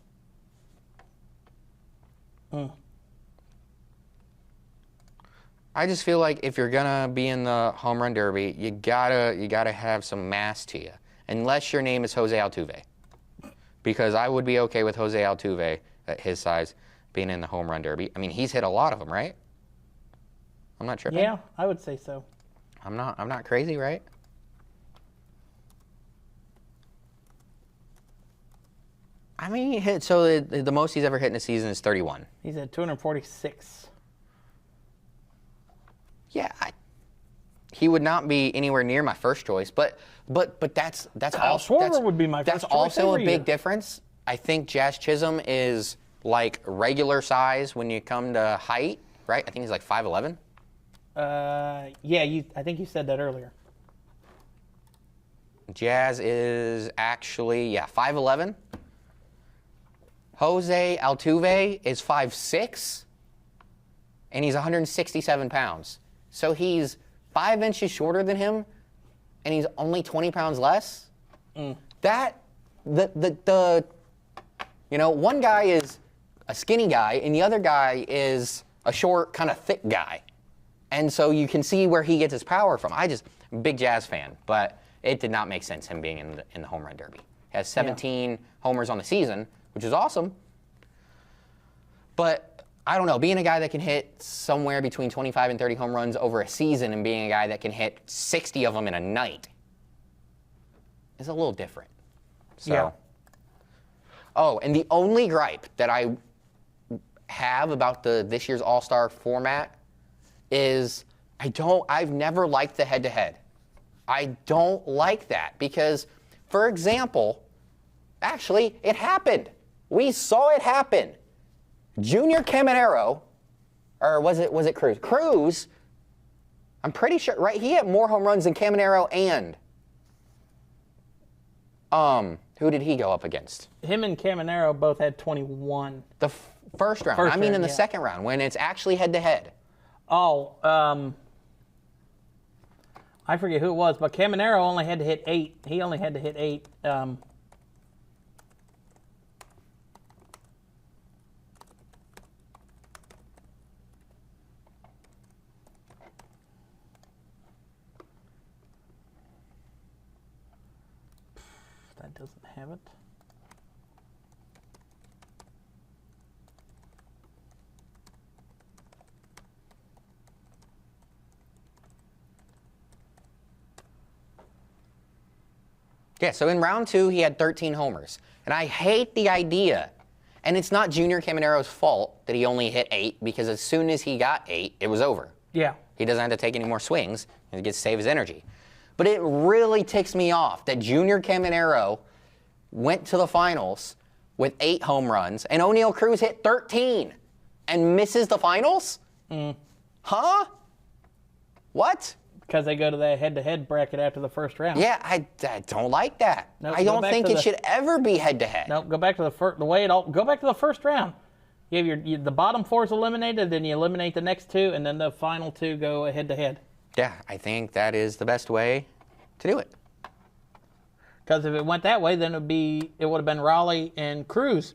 I just feel like if you're gonna be in the home run derby, you gotta have some mass to you. Unless your name is Jose Altuve, because I would be okay with Jose Altuve at his size being in the home run derby. I mean, he's hit a lot of them, right? I'm not tripping. Yeah, I would say so. I'm not crazy, right? I mean, he hit, so the most he's ever hit in a season is 31. He's at 246. Yeah, he would not be anywhere near my first choice, but that's also Schwarber would be my first That's choice also a every big year. difference. I think Jazz Chisholm is like regular size when you come to height, right? I think he's like 5'11". Yeah, I think you said that earlier. Jazz is actually 5'11". Jose Altuve is 5'6", and he's 167 pounds. So he's 5 inches shorter than him, and he's only 20 pounds less. That one guy is a skinny guy, and the other guy is a short, kind of thick guy, and so you can see where he gets his power from. I'm a big Jazz fan, but it did not make sense him being in the home run derby. He has 17 homers on the season, which is awesome. But I don't know, being a guy that can hit somewhere between 25 and 30 home runs over a season and being a guy that can hit 60 of them in a night is a little different. So. Yeah. Oh, and the only gripe that I have about this year's All Star format is I've never liked the head-to-head. I don't like that because, for example, actually, it happened. We saw it happen. Junior Caminero, or was it Cruz? Cruz, I'm pretty sure, right? He had more home runs than Caminero and who did he go up against? Him and Caminero both had 21. The first round. I mean, in the second round when it's actually head-to-head. Oh, I forget who it was, but Caminero only had to hit 8. He only had to hit 8. That doesn't have it. Yeah, so in round 2, he had 13 homers. And I hate the idea, and it's not Junior Caminero's fault that he only hit 8, because as soon as he got 8, it was over. Yeah. He doesn't have to take any more swings, and he gets to save his energy. But it really ticks me off that Junior Caminero went to the finals with 8 home runs, and O'Neal Cruz hit 13 and misses the finals? Huh? What? Because they go to the head-to-head bracket after the first round. Yeah, I don't like that. Nope, I go don't back think to it the- should ever be head-to-head. Nope, go back to go back to the first round. You have the bottom 4 is eliminated, then you eliminate the next 2, and then the final 2 go head-to-head. Yeah, I think that is the best way to do it. Because if it went that way, then it would have been Raleigh and Cruz.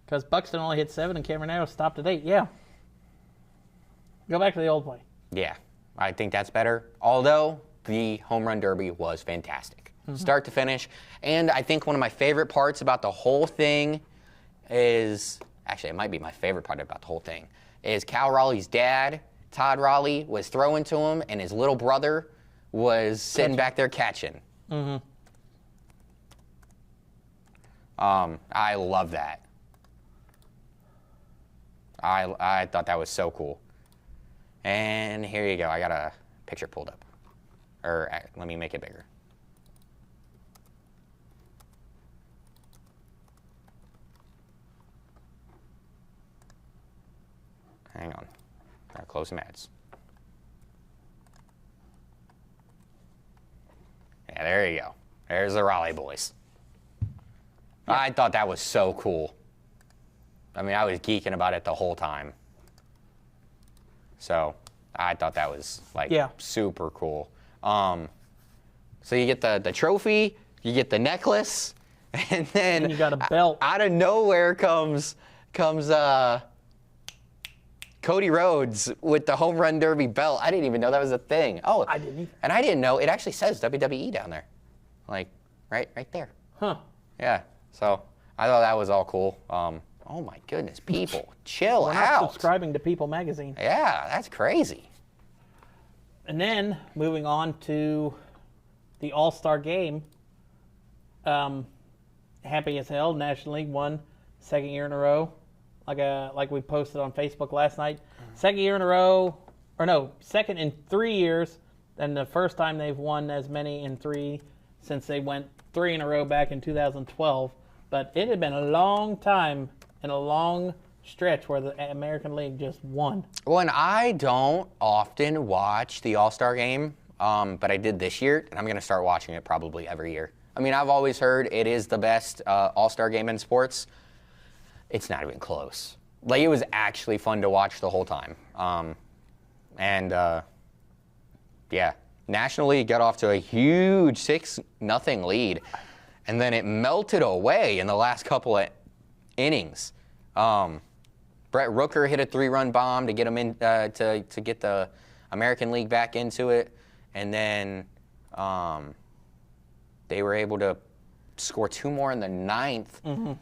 Because Buxton only hit 7 and Caminero stopped at 8. Yeah. Go back to the old way. Yeah, I think that's better. Although the home run derby was fantastic, start to finish. And I think one of my favorite parts about the whole thing is, actually it might be my favorite part about the whole thing, is Cal Raleigh's dad, Todd Raleigh, was throwing to him, and his little brother was sitting back there catching. I love that. I thought that was so cool. And here you go. I got a picture pulled up. Or let me make it bigger. Hang on. Gotta close some ads. Yeah, there you go. There's the Raleigh boys. I thought that was so cool. I mean, I was geeking about it the whole time. So I thought that was super cool. So you get the trophy, you get the necklace, and then And you got a belt. Out of nowhere comes Cody Rhodes with the home run derby belt. I didn't even know that was a thing. Oh, I didn't either. And I didn't know it actually says WWE down there, like right there. Huh. Yeah. So I thought that was all cool. Oh my goodness, people, chill We're not out. subscribing to People Magazine. Yeah, that's crazy. And then, moving on to the All Star game. Happy as hell, National League won 2nd year in a row. Like we posted on Facebook last night. 2nd year in a row, or no, 2nd in 3 years, and the first time they've won as many in 3 since they went 3 in a row back in 2012. But it had been a long time and a long stretch where the American League just won. Well, and I don't often watch the All Star game, but I did this year, and I'm going to start watching it probably every year. I mean, I've always heard it is the best All Star game in sports. It's not even close. Like, it was actually fun to watch the whole time. Yeah, National League got off to a huge 6-0 lead, and then it melted away in the last couple of innings. Brett Rooker hit a 3-run bomb to get him in to get the American League back into it, and then they were able to score 2 more in the 9th.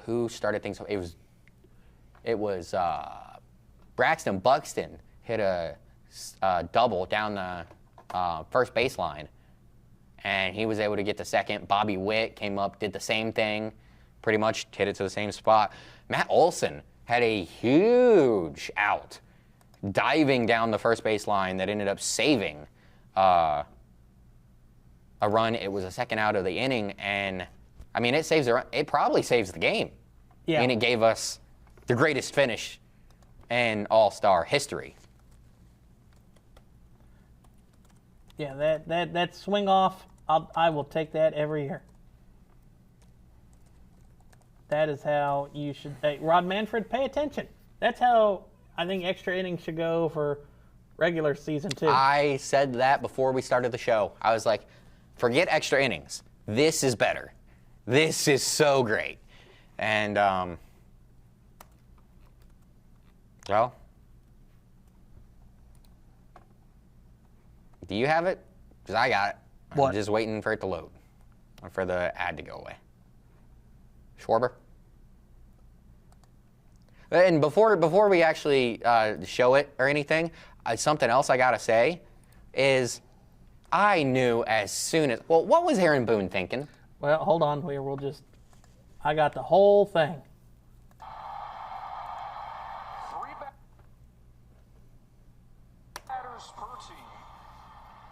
Who started things? It was Braxton Buxton hit a double down the first baseline, and he was able to get the second. Bobby Witt came up, did the same thing, pretty much hit it to the same spot. Matt Olson had a huge out, diving down the first baseline that ended up saving a run. It was a second out of the inning, and I mean, it saves the run. It probably saves the game. Yeah. I mean, it gave us the greatest finish in All-Star history. Yeah, that swing off, I will take that every year. That is how you should. Hey, Rod Manfred, pay attention. That's how I think extra innings should go for regular season too. I said that before we started the show. I was like, forget extra innings. This is better. This is so great. And, well, do you have it? Because I got it. What? I'm just waiting for it to load, for the ad to go away. Schwarber? And before we actually show it or anything, something else I gotta say is I knew as soon as, well, what was Aaron Boone thinking? Well, hold on here. I got the whole thing. 3 batters per team,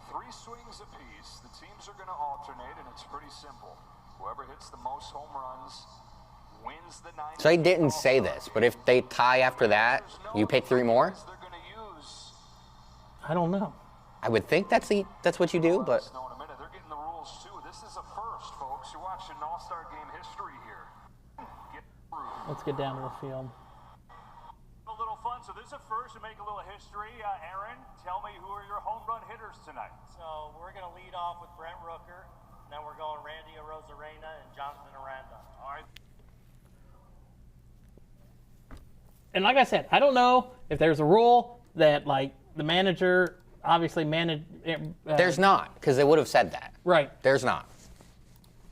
3 swings apiece. The teams are going to alternate, and it's pretty simple. Whoever hits the most home runs wins the 9. So they didn't say this, but if they tie after that, you pick 3 more? They're going to use. I don't know. I would think that's what you do, but No, in a minute. They're getting the rules too. This is a first, folks. You're watching All Star game history here. Get through. Let's get down to the field. A little fun. So this is a first to make a little history. Aaron, tell me who are your home run hitters tonight? So we're going to lead off with Brent Rooker. Then we're going Randy Arozarena and Jonathan Aranda. All right. And like I said, I don't know if there's a rule that like the manager obviously managed. there's not, because they would have said that. Right. There's not.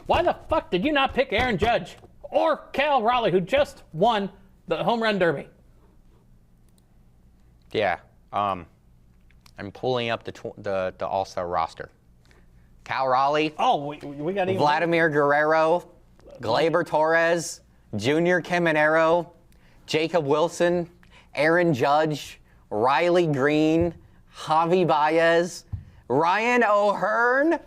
Why the fuck did you not pick Aaron Judge or Cal Raleigh, who just won the home run derby? Yeah. I'm pulling up the All Star roster. Cal Raleigh, Oh, we got even. Vladimir Guerrero, Gleyber Torres, Junior Caminero, Jacob Wilson, Aaron Judge, Riley Green, Javi Baez, Ryan O'Hearn,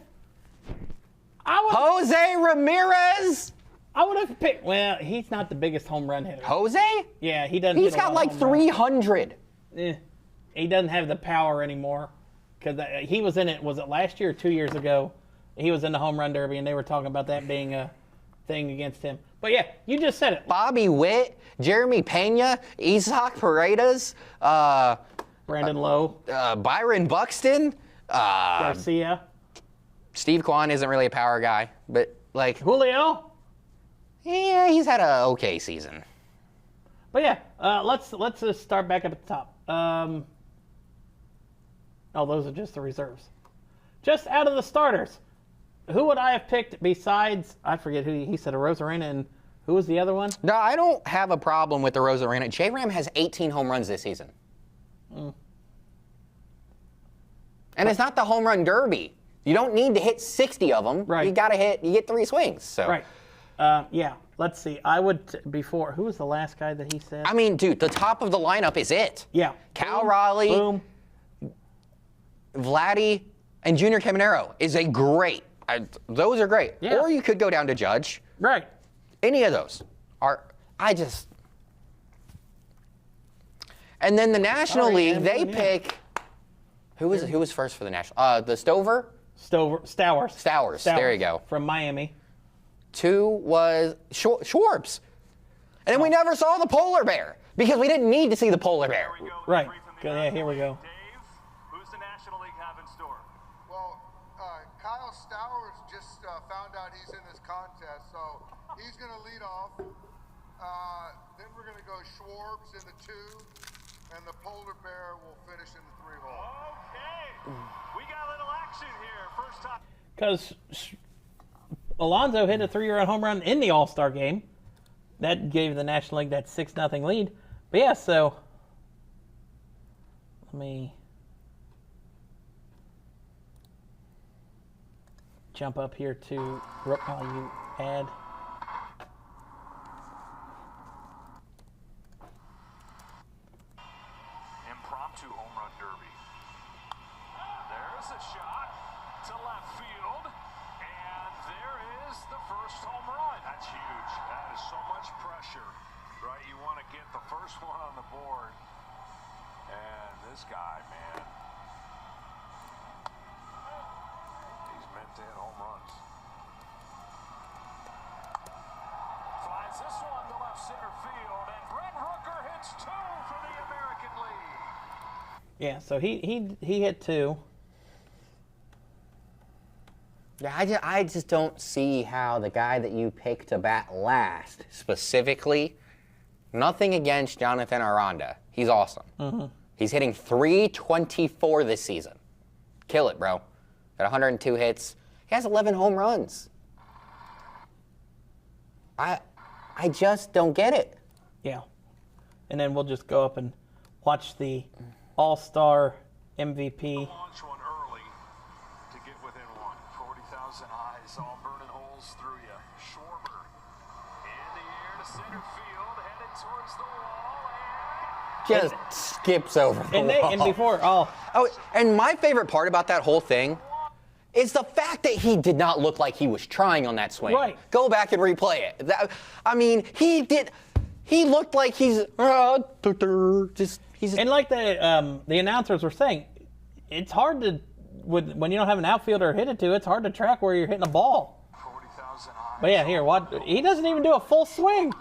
Jose Ramirez. I would have picked. Well, he's not the biggest home run hitter. Jose? Yeah, he doesn't. He's hit a got lot like of home runs. 300. He doesn't have the power anymore because he was in it. Was it last year or 2 years ago? He was in the home run derby, and they were talking about that being a thing against him. But yeah, you just said it. Bobby Witt, Jeremy Pena, Isaac Paredes, Brandon Lowe, Byron Buxton, Garcia, Steve Kwan isn't really a power guy, but like, Julio. yeah, he's had a okay season. But yeah, let's just start back up at the top. Oh, those are just the reserves. Just out of the starters, who would I have picked besides, I forget who he said, Arozarena, and who was the other one? No, I don't have a problem with the Arozarena. J-Ram has 18 home runs this season. And it's not the home run derby. You don't need to hit 60 of them. Right. You get 3 swings. So. Right. Yeah, let's see. Before, who was the last guy that he said? I mean, dude, the top of the lineup is it. Yeah. Cal Boom, Raleigh, Boom. Vladdy, and Junior Caminero is a great. Those are great. Yeah. Or you could go down to Judge. Right. Any of those are. And then the National Sorry, League, man, they yeah. pick. Who was first for the National? The Stover. Stowers. Stowers. There you go. From Miami. 2 was Schwartz. And then we never saw the polar bear because we didn't need to see the polar bear. Here we go. Right. Three from the Good, yeah, here we go. Dave, who's the National League have in store? Well, Kyle Stowers just found out he's in this contest, so he's going to lead off. Then we're going to go Schwartz in the 2, and the polar bear will finish in the 3 hole. Okay. We got a little action here. First time. Because Alonso hit a 3-run home run in the All Star game. That gave the National League that 6-0 lead. But yeah, so let me jump up here to you add. Impromptu home run derby. There's a shot to left field, and there is the first home run. That's huge. That is so much pressure, right? You want to get the first one on the board, and this guy, man, he's meant to hit home runs. Flies this one to left center field, and Brent Rooker hits 2 for the American League. Yeah, so he hit 2. Yeah, I just don't see how the guy that you pick to bat last, specifically, nothing against Jonathan Aranda. He's awesome. Mm-hmm. He's hitting .324 this season. Kill it, bro. Got 102 hits. He has 11 home runs. I just don't get it. Yeah. And then we'll just go up and watch the All Star MVP. Launch one early to get within one. 40,000 eyes, all burning holes through you. Schwarber in the air to center field, headed towards the wall, and Just skips over the wall. And before, and my favorite part about that whole thing is the fact that he did not look like he was trying on that swing. Right. Go back and replay it. He did. He looked like he's and like the announcers were saying, it's hard to when you don't have an outfielder to hit it to. It's hard to track where you're hitting a ball. 40,000 eyes. But yeah, here, he doesn't even do a full swing.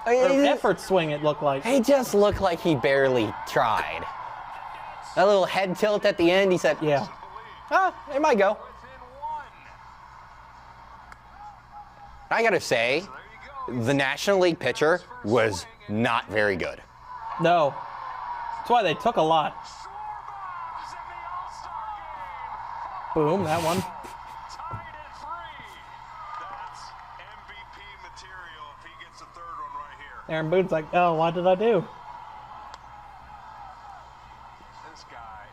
Or effort swing, it looked like. He just looked like he barely tried. That little head tilt at the end, he said, Yeah. It might go. Within one. I gotta say, the National League pitcher was not very good. No. That's why they took a lot. Schwarber's in the All-Star game. Boom, that one. Tied at 3. That's MVP material if he gets a third one right here. Aaron Boone's like, oh, what did I do? This guy,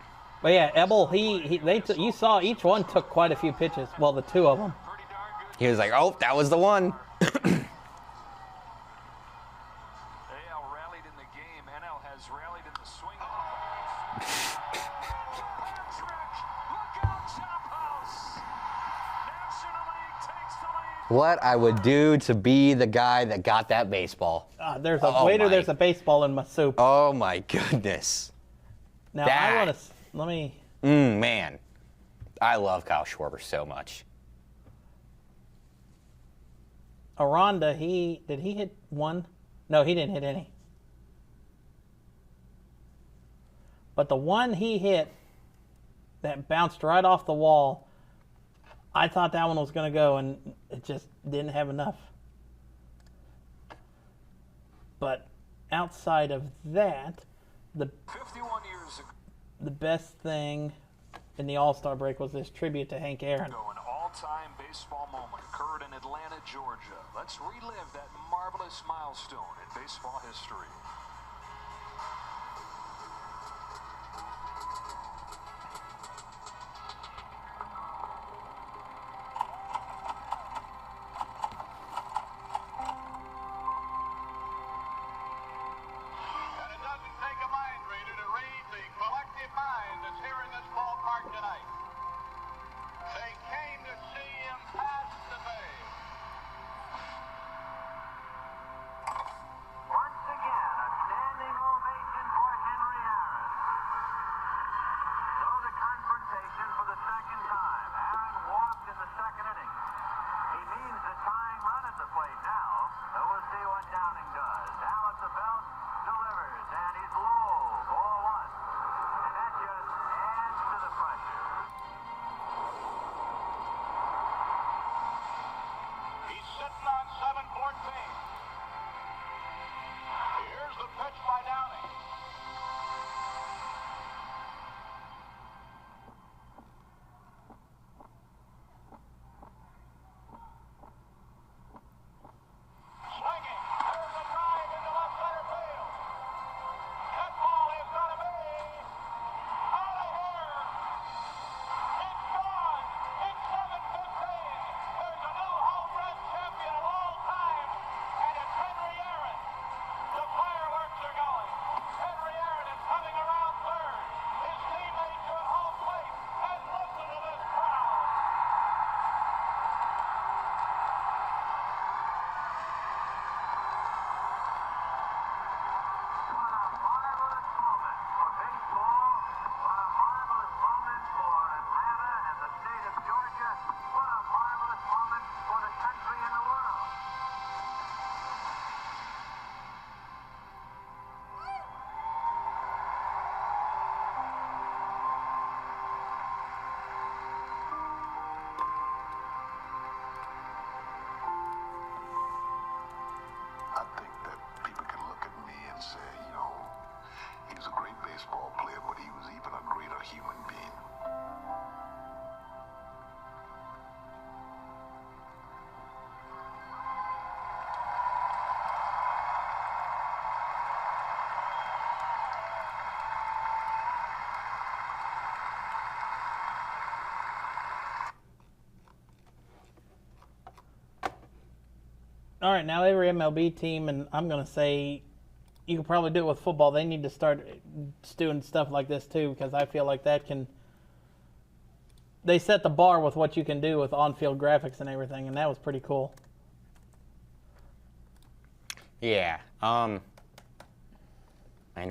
But yeah, Ebel, you saw each one took quite a few pitches. Well, the 2 of them. pretty darn good. He was like, oh, that was the one. AL rallied in the game. NL has rallied in the swing. Look out, Chop House. National League takes the lead. What I would do to be the guy that got that baseball. There's a Oh waiter. my. There's a baseball in my soup. Oh my goodness. Now that- I want to let me. Man. I love Kyle Schwarber so much. Aranda, did he hit 1? No, he didn't hit any. But the one he hit that bounced right off the wall, I thought that one was going to go, and it just didn't have enough. But outside of that, the 51 years ago, the best thing in the All-Star break was this tribute to Hank Aaron. an all-time baseball moment occurred in Atlanta, Georgia. Let's relive that marvelous milestone in baseball history. And it doesn't take a mind reader to read the collective mind that's here in this ballpark tonight. They came to see him pass the babe. Once again, a All right, now every MLB team, and I'm going to say you can probably do it with football. They need to start doing stuff like this too, because I feel like that can. They set the bar with what you can do with on-field graphics and everything, and that was pretty cool. Yeah. And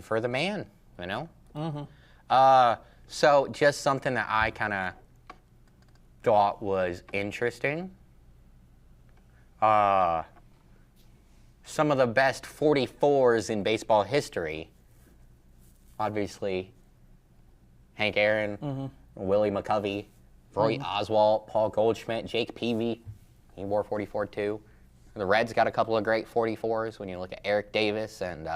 for the man, you know? Mm-hmm. So just something that I kind of thought was interesting. Some of the best 44s in baseball history. Obviously, Hank Aaron, Willie McCovey, Roy Oswalt, Paul Goldschmidt, Jake Peavy. He wore 44 too. The Reds got a couple of great 44s. When you look at Eric Davis and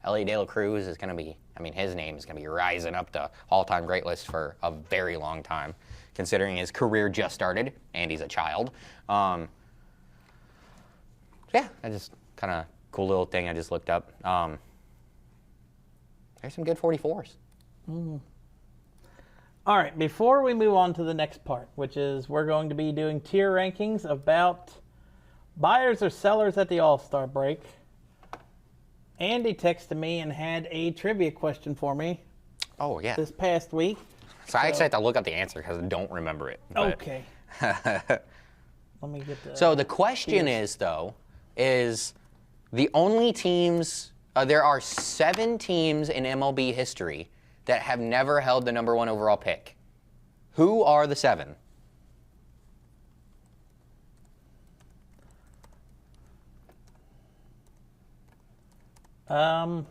Ellie De La Cruz is going to be, I mean, his name is going to be rising up the all-time great list for a very long time, considering his career just started and he's a child. Yeah, I just kind of cool little thing I just looked up. There's some good 44s. All right, before we move on to the next part, which is we're going to be doing tier rankings about buyers or sellers at the All Star break. Andy texted me and had a trivia question for me. Oh, yeah. This past week. So I actually have to look up the answer because I don't remember it. But. Okay. Let me get the. So the question is the only teams, there are 7 teams in MLB history that have never held the number 1 overall pick. Who are the 7? I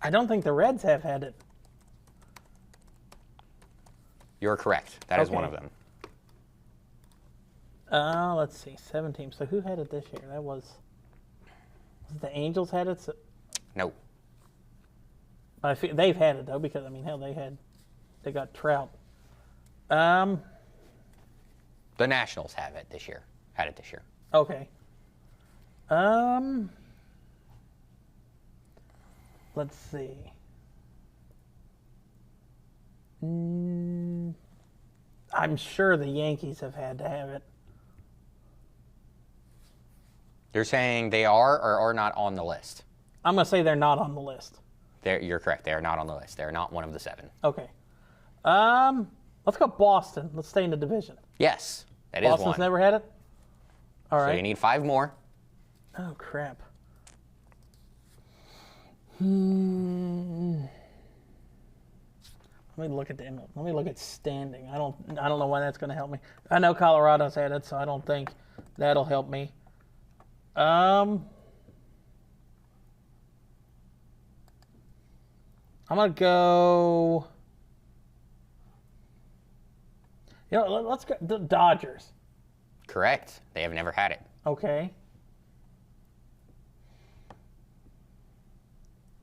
don't think the Reds have had it. You're correct. That is one of Okay. them. Let's see, 7 teams. So who had it this year? That was it the Angels had it? So, No. I feel they've had it though, because I mean, hell, they got Trout. The Nationals have it this year. Had it this year. Okay. Let's see. I'm sure the Yankees have had to have it. You're saying they are or are not on the list? I'm gonna say they're not on the list. You're correct. They are not on the list. They are not one of the 7. Okay. Let's go Boston. Let's stay in the division. Yes, that is Boston's one. never had it? All So right. you need 5 more. Oh crap. Let me look at standing. I don't know why that's going to help me. I know Colorado's had it, so I don't think that'll help me. I'm gonna go. Let's go the Dodgers. Correct. They have never had it. Okay.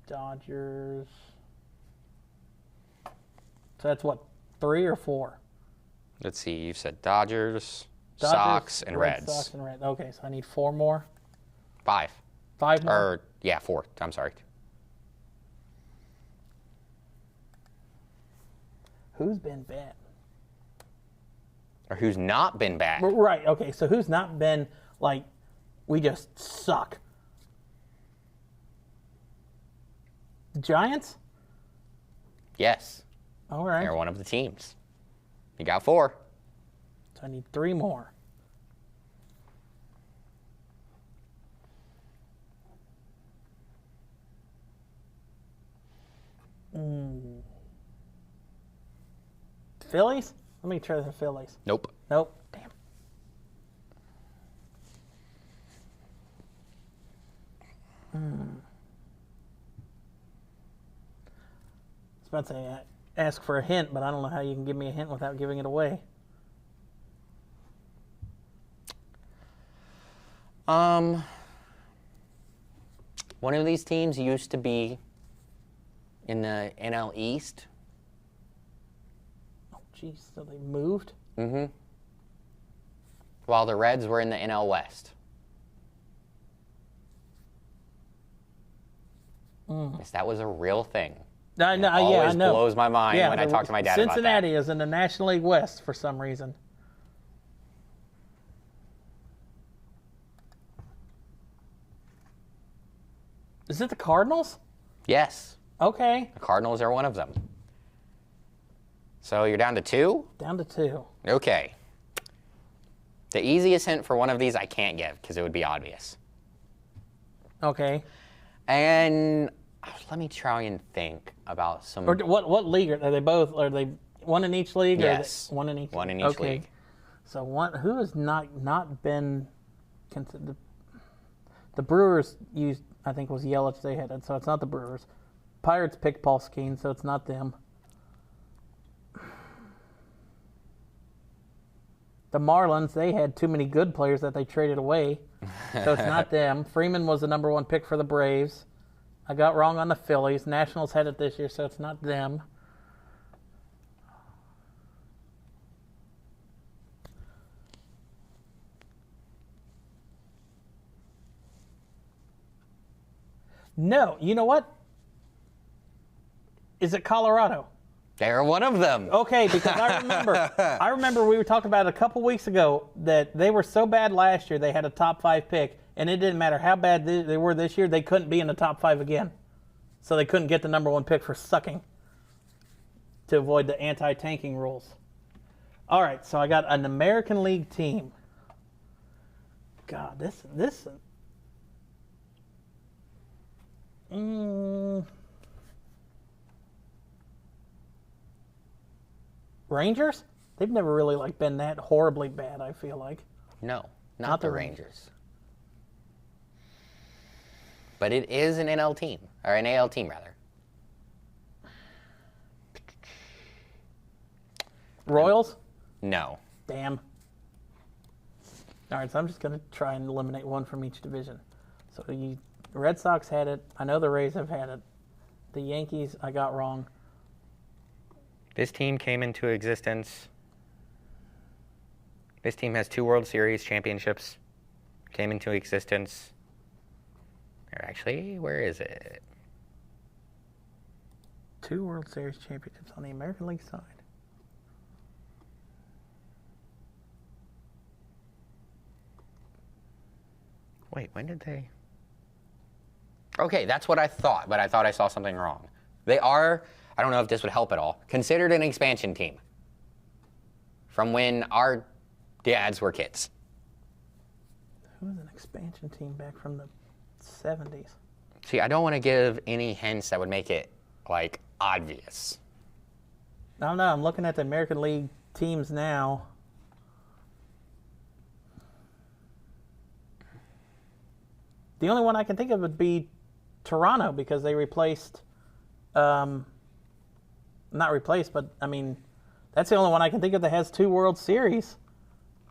Dodgers. So that's what, 3 or 4? Let's see. You've said Dodgers, Sox, and Red Reds. Sox and Reds. Okay, so I need 4 more. 5. 5 more. Or, yeah, 4. I'm sorry. Who's been bad? Or who's not been bad? Right. Okay. So who's not been like, we just suck? Giants. Yes. All right. They're one of the teams. You got 4. So I need 3 more. Phillies? Let me try the Phillies. Nope. Nope. Damn. I was about to say, ask for a hint, but I don't know how you can give me a hint without giving it away. One of these teams used to be in the NL East. Oh, jeez. So they moved? Mm-hmm. While the Reds were in the NL West. Yes, that was a real thing. I know, It always I know. blows my mind when I talk to my dad about that. Cincinnati is in the National League West for some reason. Is it the Cardinals? Yes. Okay. The Cardinals are one of them. So you're down to 2? Down to 2. Okay. The easiest hint for one of these I can't give because it would be obvious. Okay. And let me try and think about some. Or what league are they both? Are they one in each league? Yes. Or one in each. One in each league. So who has not been considered? The Brewers used, I think, was Yelich they had it, so it's not the Brewers. Pirates picked Paul Skeens, so it's not them. The Marlins, they had too many good players that they traded away, so it's not them. Freeman was the number 1 pick for the Braves. I got wrong on the Phillies. Nationals had it this year, so it's not them. No, you know what? Is it Colorado? They're one of them. Okay, because I remember we were talking about it a couple weeks ago that they were so bad last year they had a top 5 pick, and it didn't matter how bad they were this year, they couldn't be in the top 5 again. So they couldn't get the number 1 pick for sucking to avoid the anti-tanking rules. All right, so I got an American League team. God, this Rangers? They've never really been that horribly bad, I feel like. No, not the Rangers. But it is an NL team, or an AL team, rather. Royals? No. Damn. All right, so I'm just going to try and eliminate one from each division. So the Red Sox had it. I know the Rays have had it. The Yankees, I got wrong. This team came into existence. This team has 2 World Series championships. Came into existence. Or actually, where is it? 2 World Series championships on the American League side. Wait, when did they? Okay, that's what I thought, but I thought I saw something wrong. They are, I don't know if this would help at all, considered an expansion team from when our dads were kids. Who was an expansion team back from the 70s? See, I don't want to give any hints that would make it, obvious. I don't know. I'm looking at the American League teams now. The only one I can think of would be Toronto because they replaced, not replaced, but that's the only one I can think of that has 2 World Series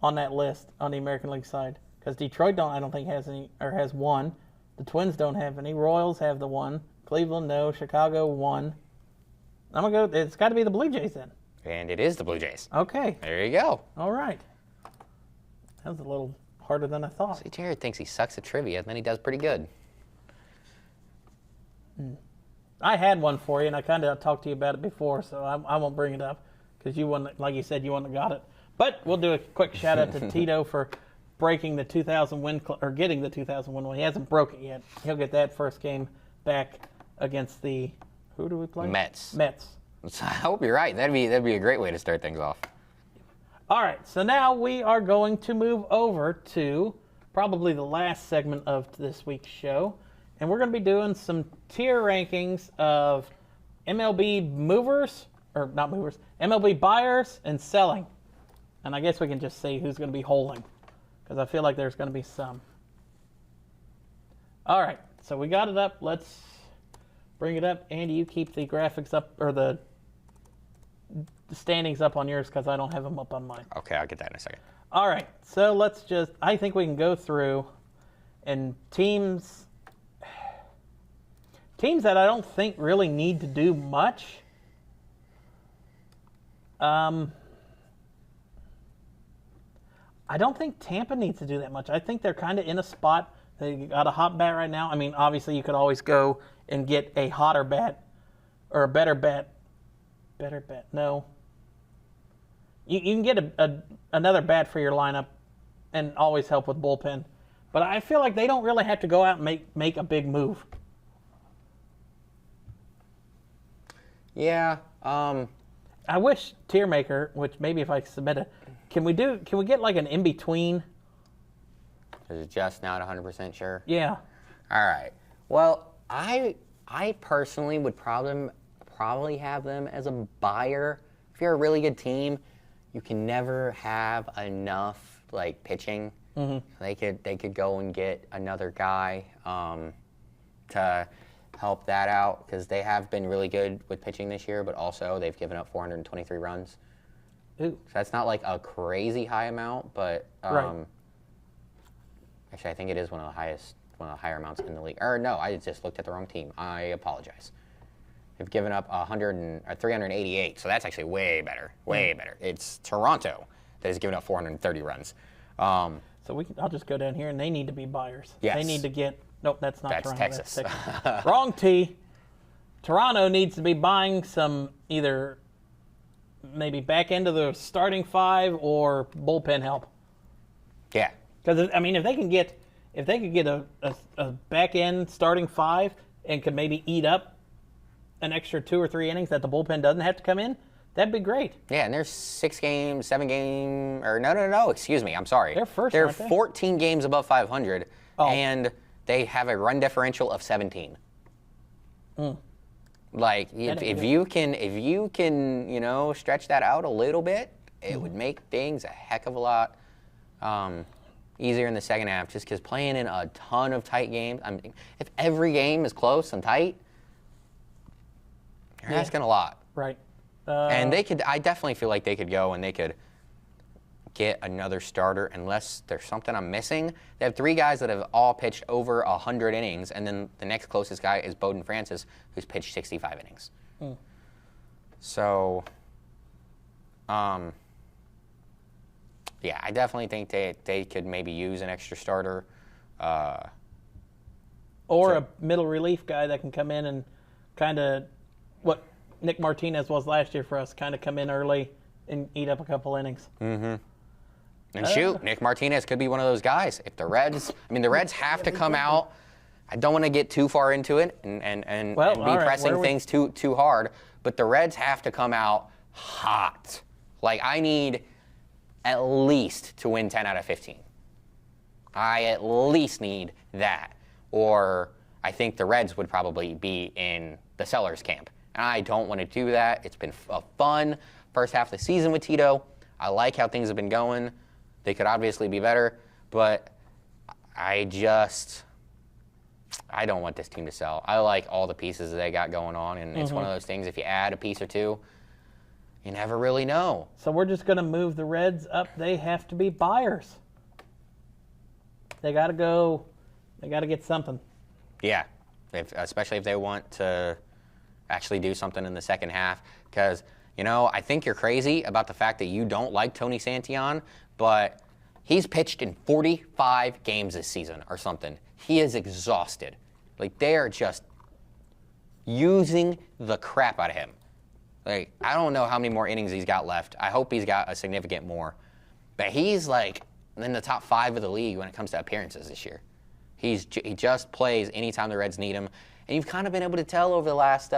on that list on the American League side. Because Detroit I don't think has any, or has 1. The Twins don't have any. Royals have the 1. Cleveland, no. Chicago, 1. I'm going to go, it's got to be the Blue Jays then. And it is the Blue Jays. Okay. There you go. All right. That was a little harder than I thought. See, Jared thinks he sucks at trivia, and then he does pretty good. I had one for you, and I kind of talked to you about it before, so I won't bring it up because you wouldn't, like you said, you wouldn't have got it. But we'll do a quick shout out to Tito for breaking the 2,000 win or getting the 2,000 win. Well, he hasn't broke it yet. He'll get that first game back against the who do we play? Mets. I hope you're right. That'd be a great way to start things off. All right, so now we are going to move over to probably the last segment of this week's show, and we're going to be doing some tier rankings of MLB MLB buyers and selling. And I guess we can just say who's going to be holding, because I feel like there's going to be some. All right, so we got it up. Let's bring it up. Andy, you keep the graphics up, or the standings up on yours, because I don't have them up on mine. Okay, I'll get that in a second. All right, so I think we can go through and teams that I don't think really need to do much. I don't think Tampa needs to do that much. I think they're kind of in a spot. They got a hot bat right now. Obviously you could always go and get a hotter bat or a better bat. Better bat, no. You can get another bat for your lineup and always help with bullpen. But I feel like they don't really have to go out and make a big move. Yeah. I wish tier maker, which maybe if I submit it, can we get like an in between? Is it just not 100% sure? Yeah. All right. Well, I personally would probably have them as a buyer. If you're a really good team, you can never have enough like pitching. Mm-hmm. They could go and get another guy to help that out because they have been really good with pitching this year, but also they've given up 423 runs. Ooh. So that's not like a crazy high amount, but right. Actually, I think it is one of the higher amounts in the league. Or no, I just looked at the wrong team. I apologize. They've given up 388, so that's actually way better. Way better. It's Toronto that has given up 430 runs. So I'll just go down here, and they need to be buyers. Yes. They need to get. Nope, that's not Toronto. Texas. That's Texas. Wrong T. Toronto needs to be buying some either maybe back end of the starting five or bullpen help. Yeah. Because I mean, if they could get a back end starting five and could maybe eat up an extra 2 or 3 innings that the bullpen doesn't have to come in, that'd be great. Yeah, and there's 7 game, or no, excuse me, I'm sorry. They're first, They're aren't they? 14 games above 500, Oh. and they have a run differential of 17. Like, if you can, stretch that out a little bit, it would make things a heck of a lot easier in the second half, just because playing in a ton of tight games, I mean, if every game is close and tight, you're asking a lot. Right. And I definitely feel like they could go and they could get another starter unless there's something I'm missing. They have 3 guys that have all pitched over 100 innings, and then the next closest guy is Bowden Francis, who's pitched 65 innings. So, yeah, I definitely think they could maybe use an extra starter. Or a middle relief guy that can come in and kind of what Nick Martinez was last year for us, kind of come in early and eat up a couple innings. And shoot, Nick Martinez could be one of those guys. If the Reds have to come out. I don't want to get too far into it and be pressing things too hard, but the Reds have to come out hot. Like, I need at least to win 10 out of 15. I at least need that. Or I think the Reds would probably be in the seller's camp. And I don't want to do that. It's been a fun first half of the season with Tito. I like how things have been going. They could obviously be better, but I don't want this team to sell. I like all the pieces that they got going on, and it's one of those things, if you add a piece or two, you never really know. So we're just going to move the Reds up. They have to be buyers. They got to go. They got to get something. Yeah, especially if they want to actually do something in the second half. Because, I think you're crazy about the fact that you don't like Tony Santillan, but he's pitched in 45 games this season or something. He is exhausted. Like, they are just using the crap out of him. Like, I don't know how many more innings he's got left. I hope he's got a significant more. But he's, like, in the top 5 of the league when it comes to appearances this year. He just plays anytime the Reds need him. And you've kind of been able to tell over the last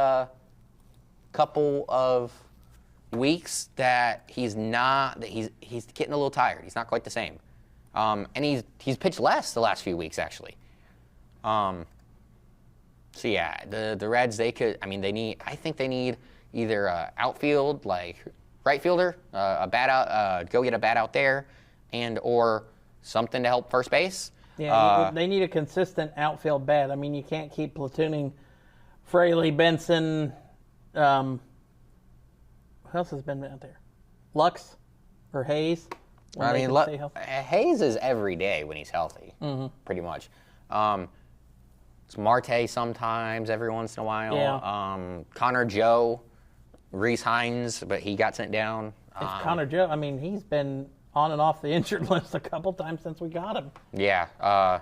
couple of weeks that he's getting a little tired. He's not quite the same. And he's pitched less the last few weeks, actually. So yeah, the Reds, I think they need either outfield, like right fielder, go get a bat out there, or something to help first base. Yeah, they need a consistent outfield bat. I mean, you can't keep platooning Fraley, Benson. Who else has been out there? Lux or Hayes? Hayes is every day when he's healthy, pretty much. It's Marte sometimes, every once in a while. Yeah. Connor Joe, Reese Hines, but he got sent down. It's Connor Joe. I mean, he's been on and off the injured list a couple times since we got him. Yeah.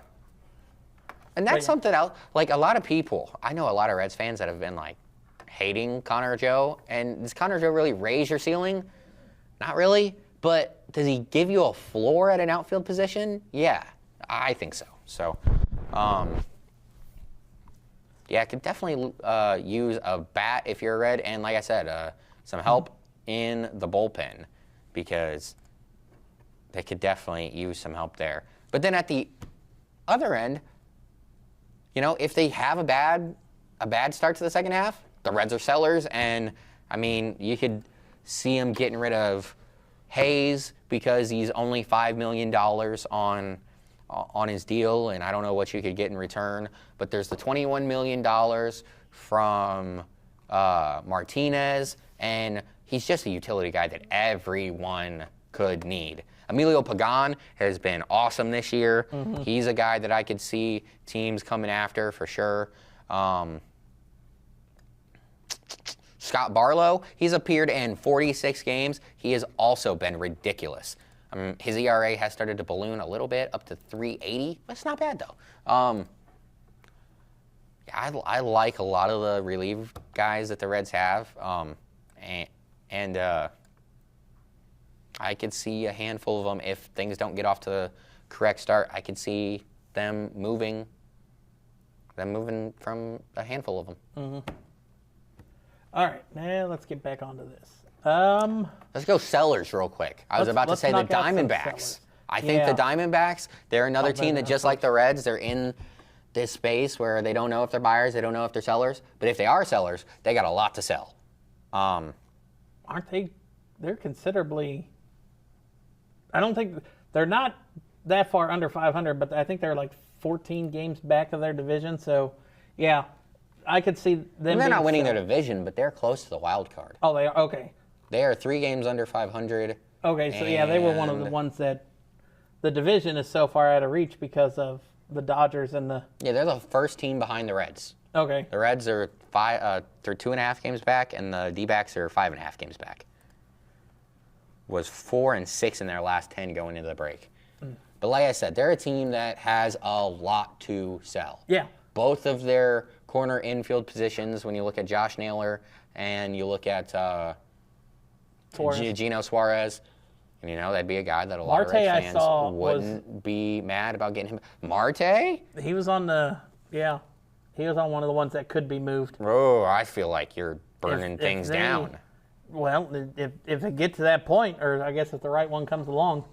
And that's something else. Like, a lot of people, I know a lot of Reds fans that have been, like, hating Connor Joe. And does Connor Joe really raise your ceiling? Not really. But does he give you a floor at an outfield position? Yeah, I think so. So, yeah, could definitely use a bat if you're a Red, and like I said, some help in the bullpen because they could definitely use some help there. But then at the other end, you know, if they have a bad start to the second half, the Reds are sellers, and I mean, you could see them getting rid of Hayes because he's only $5 million on his deal, and I don't know what you could get in return. But there's the $21 million from Martinez, and he's just a utility guy that everyone could need. Emilio Pagan has been awesome this year. He's a guy that I could see teams coming after for sure. Scott Barlow, he's appeared in 46 games. He has also been ridiculous. His ERA has started to balloon a little bit, up to 3.80. That's not bad, though. I like a lot of the relief guys that the Reds have. And I could see a handful of them, if things don't get off to the correct start, I could see them moving from a handful of them. All right, now let's get back onto this. Let's go sellers real quick. I was about to say the Diamondbacks. I think the Diamondbacks, they're another team that just like the Reds, they're in this space where they don't know if they're buyers, they don't know if they're sellers. But if they are sellers, they got a lot to sell. Aren't they? They're considerably. I don't think they're not that far under 500, but I think they're like 14 games back of their division. So, yeah, I could see them. And they're not winning their division, but they're close to the wild card. Oh, they are? Okay. They are 3 games under 500. Okay, so yeah, they were one of the ones that the division is so far out of reach because of the Dodgers and the. Yeah, they're the first team behind the Reds. Okay. The Reds are they're 2.5 games back, and the D-backs are 5.5 games back. Was 4-6 in their last 10 going into the break. But like I said, they're a team that has a lot to sell. Yeah. Both of their corner infield positions, when you look at Josh Naylor and you look at Gino Suarez, and, you know, that'd be a guy that a lot of Reds fans wouldn't be mad about getting him. Marte? He was on he was on one of the ones that could be moved. Oh, I feel like you're burning things down. Well, if it gets to that point, or I guess if the right one comes along.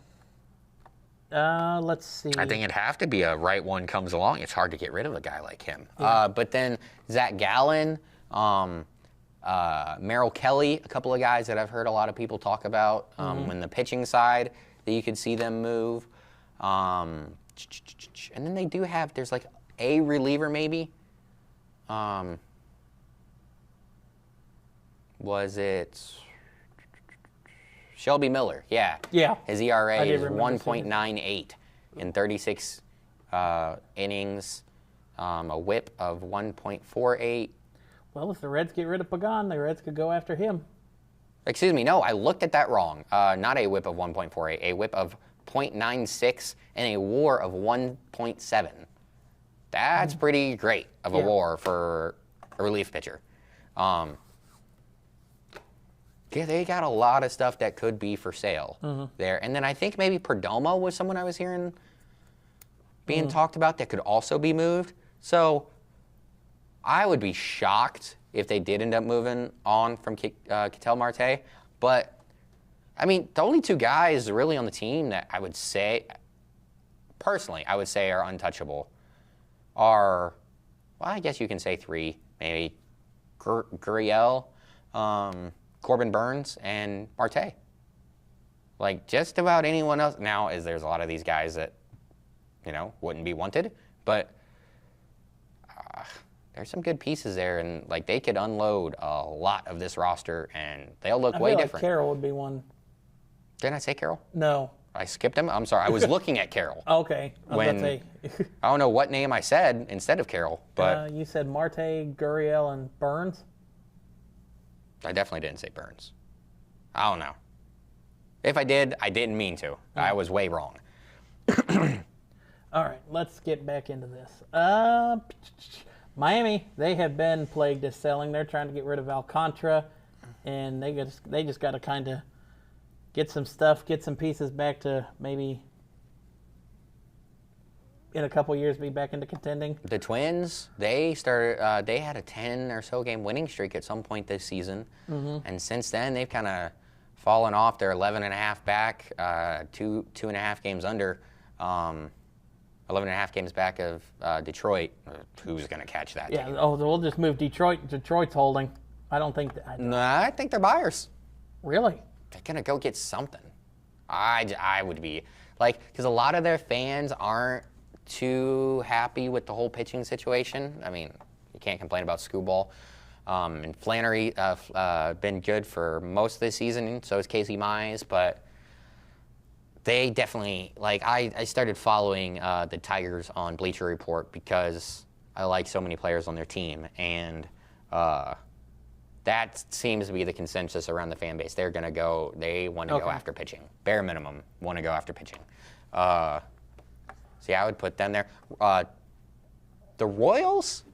Let's see. I think it'd have to be a right one comes along. It's hard to get rid of a guy like him. But then Zach Gallen, Merrill Kelly, a couple of guys that I've heard a lot of people talk about in the pitching side that you could see them move. And then they do have, there's like a reliever maybe. Was it Shelby Miller? Yeah. Yeah. His ERA is 1.98 in 36 innings, a whip of 1.48. Well, if the Reds get rid of Pagan, the Reds could go after him. Excuse me, no, I looked at that wrong. Not a whip of 1.48, a whip of 0.96 and a WAR of 1.7. That's pretty great of a WAR for a relief pitcher. Yeah, they got a lot of stuff that could be for sale there. And then I think maybe Perdomo was someone I was hearing being talked about that could also be moved. So I would be shocked if they did end up moving on from Ketel Marte. But, I mean, the only 2 guys really on the team that I would say, personally, I would say are untouchable are, well, I guess you can say 3, maybe Gurriel, Corbin Burns, and Marte. Like, just about anyone else. Now, there's a lot of these guys that, you know, wouldn't be wanted, but there's some good pieces there, and, like, they could unload a lot of this roster, and they'll look way different. Carroll would be one. Didn't I say Carroll? No. I skipped him? I'm sorry. I was looking at Carroll. Okay. I was about to say. I don't know what name I said instead of Carroll, but you said Marte, Gurriel, and Burns? I definitely didn't say Burns. I don't know. If I did, I didn't mean to. I was way wrong. All right, let's get back into this. Miami, they have been plagued as selling. They're trying to get rid of Alcantara, and they just got to kind of get some stuff, get some pieces back to maybe in a couple years be back into contending? The Twins, they started. They had a 10 or so game winning streak at some point this season, and since then they've kind of fallen off. They're 11.5 back, 2.5 games under, 11.5 games back of Detroit. Who's going to catch that? Yeah. team? Oh, we'll just move Detroit. Detroit's holding. I don't think. Nah, I think they're buyers. Really? They're going to go get something. I would be like, because a lot of their fans aren't too happy with the whole pitching situation. I mean, you can't complain about Screwball. And Flannery been good for most of the season, so is Casey Mize, but they definitely, like, I started following the Tigers on Bleacher Report because I like so many players on their team, and that seems to be the consensus around the fan base. They want to go after pitching. Bare minimum, want to go after pitching. So yeah, I would put them there. The Royals,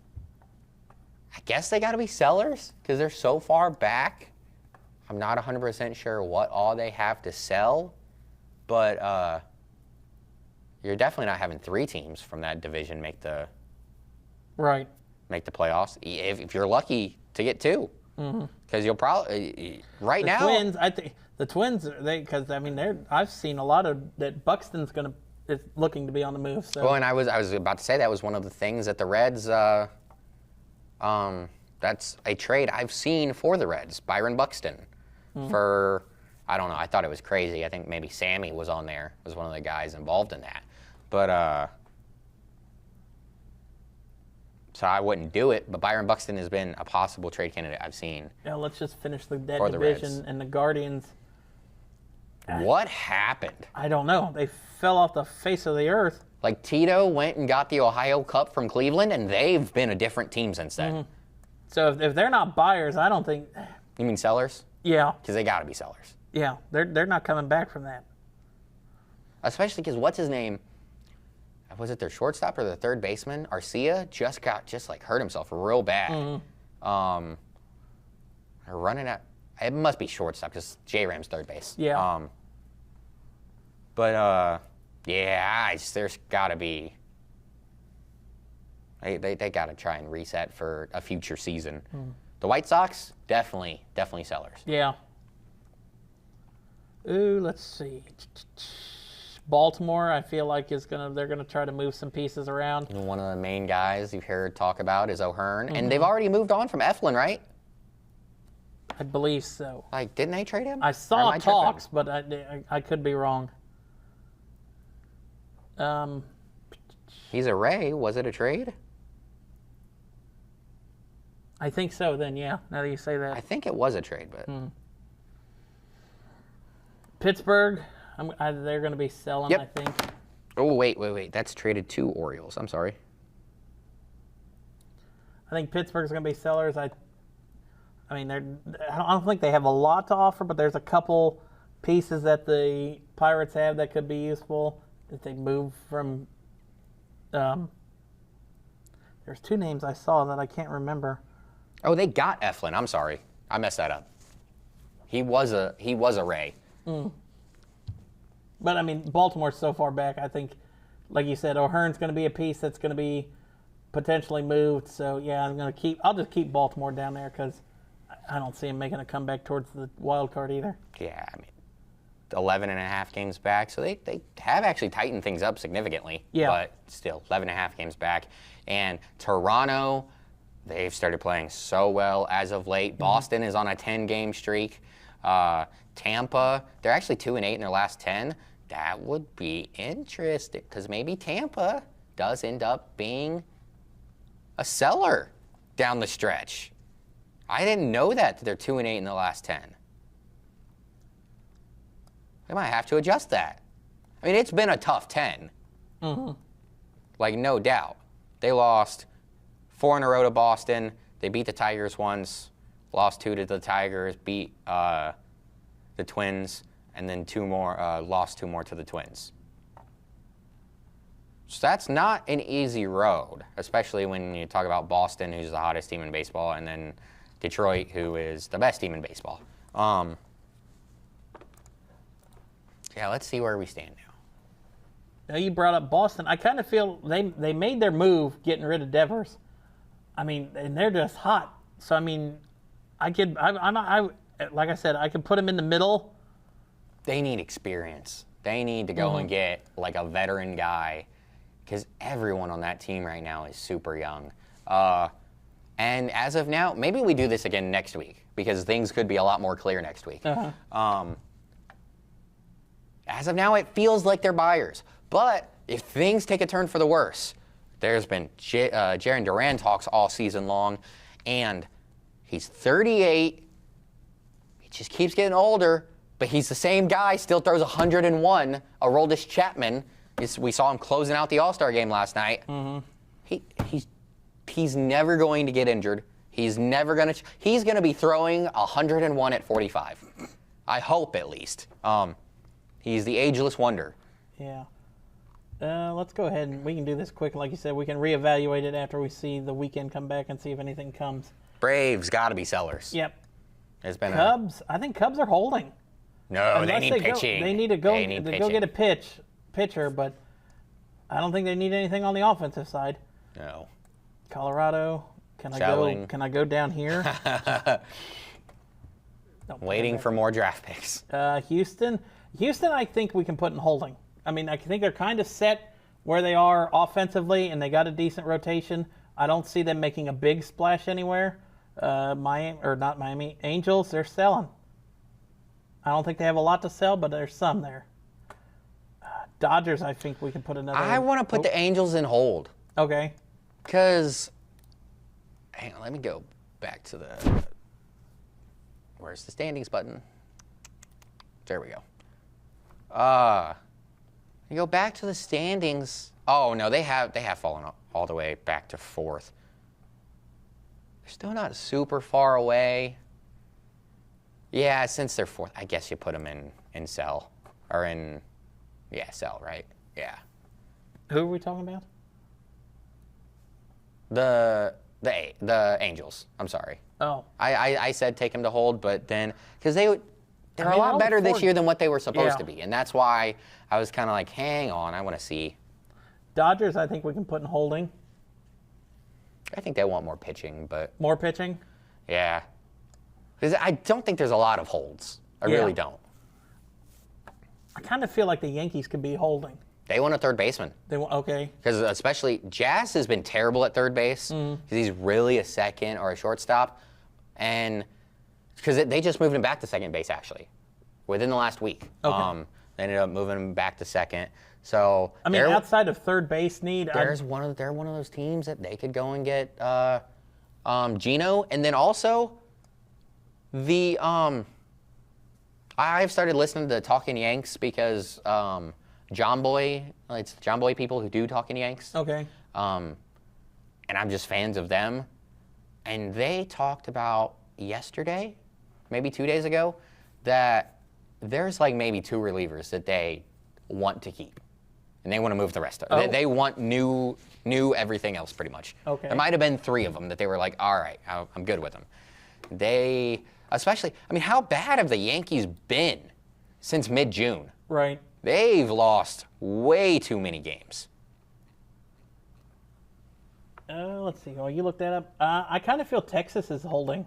I guess they got to be sellers because they're so far back. I'm not 100% sure what all they have to sell, but you're definitely not having 3 teams from that division make the playoffs. If you're lucky to get 2, because you'll probably now. Twins, I think the Twins, because I mean I've seen a lot of that. Buxton's is looking to be on the move. So. Well, and I was about to say that was one of the things that the Reds. That's a trade I've seen for the Reds. Byron Buxton for, I don't know, I thought it was crazy. I think maybe Sammy was on there, was one of the guys involved in that. But, so I wouldn't do it, but Byron Buxton has been a possible trade candidate I've seen. Yeah, let's just finish that For the Reds. division and the Guardians. What happened? I don't know. They fell off the face of the earth. Like, Tito went and got the Ohio Cup from Cleveland, and they've been a different team since then. So if they're not buyers, I don't think. You mean sellers? Yeah. Because they got to be sellers. Yeah, they're not coming back from that. Especially because what's his name? Was it their shortstop or their third baseman? Arcia just hurt himself real bad. Running at, it must be shortstop because J-Ram's third base. Yeah. Yeah, there's got to be. They got to try and reset for a future season. The White Sox, definitely sellers. Yeah. Ooh, let's see. Baltimore, I feel like they're gonna try to move some pieces around. And one of the main guys you've heard talk about is O'Hearn, and they've already moved on from Eflin, right? I believe so. Like, didn't they trade him? I saw talks, but I could be wrong. He's a Ray. Was it a trade? I think so. Then, yeah. Now that you say that, I think it was a trade, but Pittsburgh, they're going to be selling. Yep. I think. Oh wait. That's traded to Orioles. I'm sorry. I think Pittsburgh's going to be sellers. I mean, I don't think they have a lot to offer, but there's a couple pieces that the Pirates have that could be useful if they move from. There's 2 names I saw that I can't remember. Oh, they got Eflin. I'm sorry, I messed that up. He was a Ray. But I mean, Baltimore's so far back. I think, like you said, O'Hearn's going to be a piece that's going to be potentially moved. So yeah, I'll just keep Baltimore down there because I don't see him making a comeback towards the wild card either. Yeah, I mean, 11.5 games back, so they have actually tightened things up significantly. Yeah. But still, 11.5 games back. And Toronto, they've started playing so well as of late. Boston is on a 10-game streak. Tampa, they're actually 2-8 in their last 10. That would be interesting because maybe Tampa does end up being a seller down the stretch. I didn't know that they're 2-8 in the last 10. They might have to adjust that. I mean, it's been a tough 10. Like, no doubt. They lost 4 in a row to Boston. They beat the Tigers once, lost 2 to the Tigers, beat the Twins, and then 2 more, lost 2 more to the Twins. So that's not an easy road, especially when you talk about Boston, who's the hottest team in baseball, and then Detroit, who is the best team in baseball. Yeah, let's see where we stand you brought up Boston. I kind of feel they made their move getting rid of Devers. I mean, and they're just hot. So I mean, like I said, I could put them in the middle. They need experience. They need to go and get like a veteran guy, because everyone on that team right now is super young. And as of now, maybe we do this again next week, because things could be a lot more clear next week. As of now, it feels like they're buyers. But if things take a turn for the worse, there's been Jarren Duran talks all season long, and he's 38. He just keeps getting older, but he's the same guy, still throws 101. Aroldis Chapman, we saw him closing out the All Star game last night. He's never going to get injured. He's never going to. He's going to be throwing 101 at 45. I hope, at least. He's the ageless wonder. Yeah. Let's go ahead and we can do this quick. Like you said, we can reevaluate it after we see the weekend come back and see if anything comes. Braves got to be sellers. Yep. It's been Cubs. I think Cubs are holding. No, they need pitching. They need to go get a pitcher, but I don't think they need anything on the offensive side. No. Colorado. Can I go down here? Waiting for more draft picks. Houston, I think we can put in holding. I mean, I think they're kind of set where they are offensively, and they got a decent rotation. I don't see them making a big splash anywhere. Miami Angels, they're selling. I don't think they have a lot to sell, but there's some there. Dodgers, I think we can put another. I want to put the Angels in hold. Okay. Because, hang on, let me go back to the. Where's the standings button? There we go. You go back to the standings. Oh no, they have fallen all the way back to 4th. They're still not super far away. Yeah, since they're 4th, I guess you put them in sell or in sell, right? Yeah. Who are we talking about? The Angels. I'm sorry. Oh. I said take them to hold, but then because they're a lot better this year than what they were supposed to be, and that's why I was kind of like, hang on, I want to see. Dodgers, I think we can put in holding. I think they want more pitching, but more pitching. Yeah, because I don't think there's a lot of holds. I really don't. I kind of feel like the Yankees could be holding. They want a third baseman. Okay. Because especially Jazz has been terrible at third base because he's really a second or a shortstop, and because they just moved him back to second base actually within the last week. Okay. They ended up moving him back to second. So I mean, outside of third base need, they're one of those teams that they could go and get Gino, and then also the I've started listening to Talking Yanks because John Boy, it's John Boy people who do Talking Yanks. Okay. And I'm just fans of them. And they talked about yesterday, maybe 2 days ago, that there's like maybe 2 relievers that they want to keep. And they want to move the rest of it. They want new everything else pretty much. Okay. There might have been 3 of them that they were like, all right, I'm good with them. Especially, I mean, how bad have the Yankees been since mid-June? Right. They've lost way too many games. Let's see. Well, you looked that up. I kind of feel Texas is holding.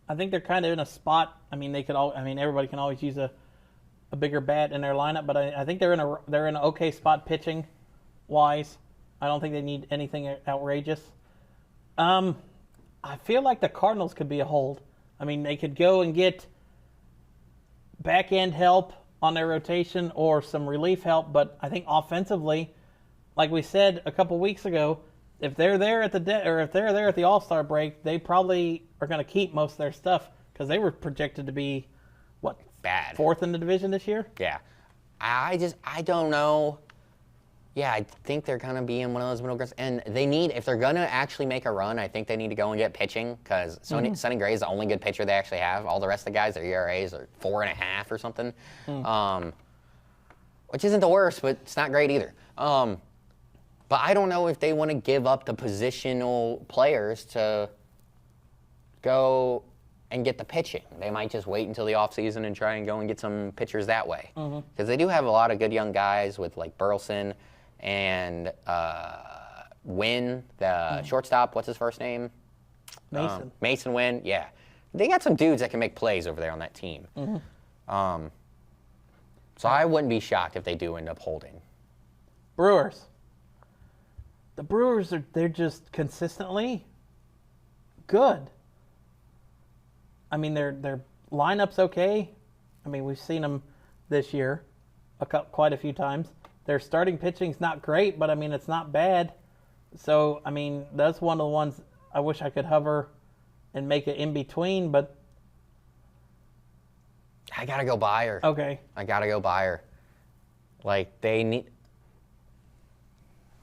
I think they're kind of in a spot. I mean, everybody can always use a bigger bat in their lineup, but I think they're in an okay spot pitching wise. I don't think they need anything outrageous. I feel like the Cardinals could be a hold. I mean, they could go and get back end help on their rotation or some relief help, but I think offensively, like we said a couple weeks ago, if they're there at the All Star break, they probably are going to keep most of their stuff because they were projected to be bad 4th in the division this year. Yeah, I don't know. Yeah, I think they're going to be in one of those middle grounds, and if they're going to actually make a run, I think they need to go and get pitching because Sonny Gray is the only good pitcher they actually have. All the rest of the guys, their ERAs are 4.5 or something, which isn't the worst, but it's not great either. But I don't know if they want to give up the positional players to go and get the pitching. They might just wait until the offseason and try and go and get some pitchers that way. Because they do have a lot of good young guys with like Burleson and Wynn, the shortstop. What's his first name? Mason. Mason Wynn, yeah. They got some dudes that can make plays over there on that team. So I wouldn't be shocked if they do end up holding. Brewers. The Brewers they're just consistently good. I mean, their lineup's okay. I mean, we've seen them this year quite a few times. Their starting pitching's not great, but I mean, it's not bad. So, I mean, that's one of the ones I wish I could hover and make it in between, but I gotta go Bayer. okay. I gotta go Bayer. Like, they need...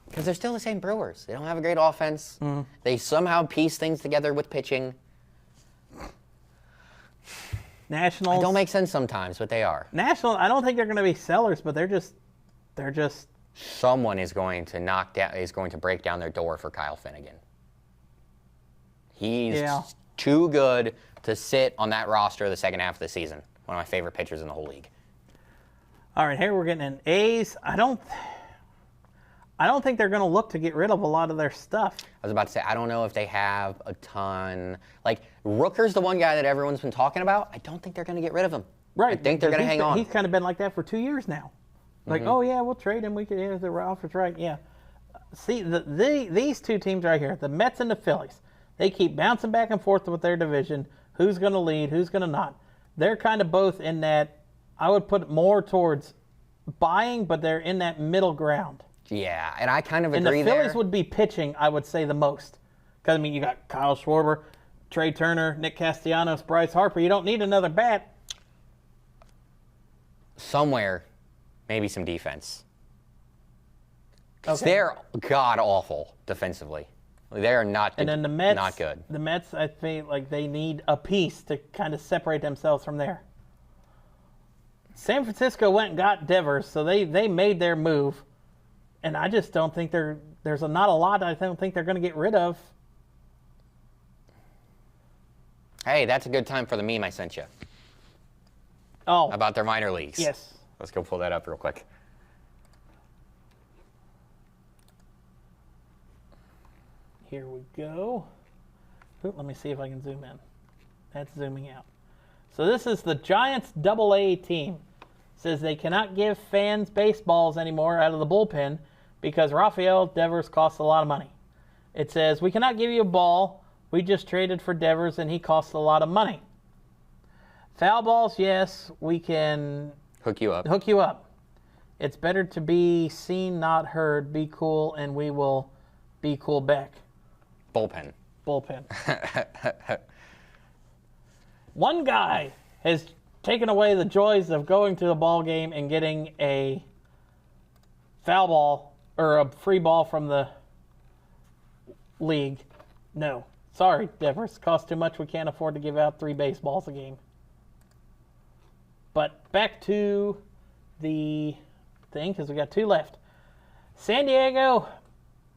Because they're still the same Brewers. They don't have a great offense. They somehow piece things together with pitching. Nationals. It don't make sense sometimes, but they are. National. I don't think they're going to be sellers, but they're just. Someone is going to break down their door for Kyle Finnegan. He's too good to sit on that roster the second half of the season. One of my favorite pitchers in the whole league. All right, here we're getting an A's. I don't think they're going to look to get rid of a lot of their stuff. I was about to say, I don't know if they have a ton. Like, Rooker's the one guy that everyone's been talking about. I don't think they're going to get rid of him. Right. I think they're going to hang on. He's kind of been like that for 2 years now. Like, oh, yeah, we'll trade him. We could have the offers right. Yeah. See, these two teams right here, the Mets and the Phillies, they keep bouncing back and forth with their division. Who's going to lead? Who's going to not? They're kind of both in that, I would put more towards buying, but they're in that middle ground. Yeah, and I kind of agree there. And the Phillies there. would be pitching, I would say, the most. Because, I mean, you got Kyle Schwarber, Trey Turner, Nick Castellanos, Bryce Harper. You don't need another bat. Somewhere, maybe some defense. Because Okay. they're god-awful defensively. They are not good. And then the Mets, not good. The Mets, I feel like they need a piece to kind of separate themselves from there. San Francisco went and got Devers, so they made their move. And I just don't think there's not a lot I don't think they're going to get rid of. Hey, that's a good time for the meme I sent you Oh, about their minor leagues. yes. Let's go pull that up real quick. Here we go. Ooh, let me see if I can zoom in. That's zooming out. So this is the Giants AA team. Says they cannot give fans baseballs anymore out of the bullpen because Rafael Devers costs a lot of money. It says, we cannot give you a ball. We just traded for Devers and he costs a lot of money. Foul balls, yes, we can Hook you up. hook you up. It's better to be seen, not heard. Be cool and we will be cool back. Bullpen. Bullpen. One guy has taken away the joys of going to the ball game and getting a foul ball or a free ball from the league. No. Sorry, Devers. Costs too much. We can't afford to give out 3 baseballs a game. But back to the thing, because we got 2 left. San Diego,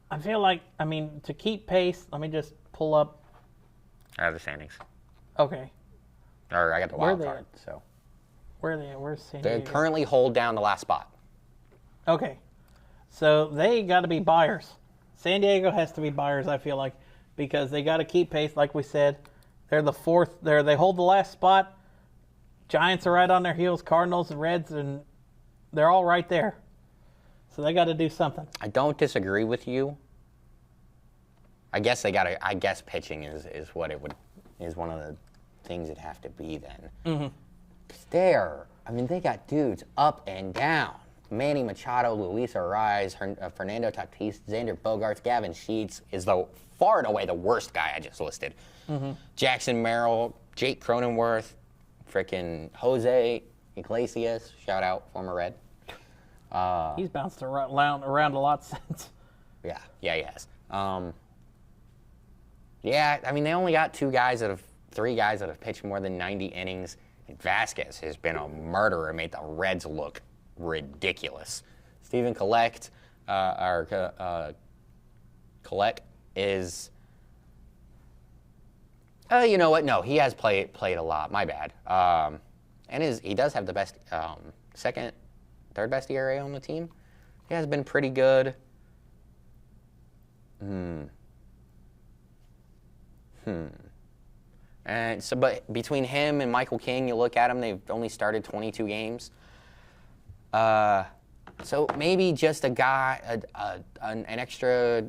I feel like, I mean, to keep pace, let me just pull up. I have the standings. Okay. Or I got the Where wild they card. at? So Where are they at? Where's San they Diego? currently hold down the last spot. Okay. So they got to be buyers. San Diego has to be buyers, I feel like, because they got to keep pace, like we said. They're the 4th. They hold the last spot. Giants are right on their heels. Cardinals and Reds, and they're all right there. So they got to do something. I don't disagree with you. I guess they got to. I guess pitching is what it would is one of the things it'd have to be then. Mm-hmm. Cause they got dudes up and down. Manny Machado, Luis Arraez, Fernando Tatis, Xander Bogaerts, Gavin Sheets is far and away the worst guy I just listed. Mm-hmm. Jackson Merrill, Jake Cronenworth, frickin' Jose Iglesias, shout out, former Red. He's bounced around a lot since. Yeah, he has. They only got 3 guys that have pitched more than 90 innings. And Vasquez has been a murderer and made the Reds look ridiculous. Stephen Collect is You know what? No, he has played a lot. My bad. And he does have the best third best ERA on the team. He has been pretty good. And so, but between him and Michael King, you look at them, they've only started 22 games. So maybe just a guy, an extra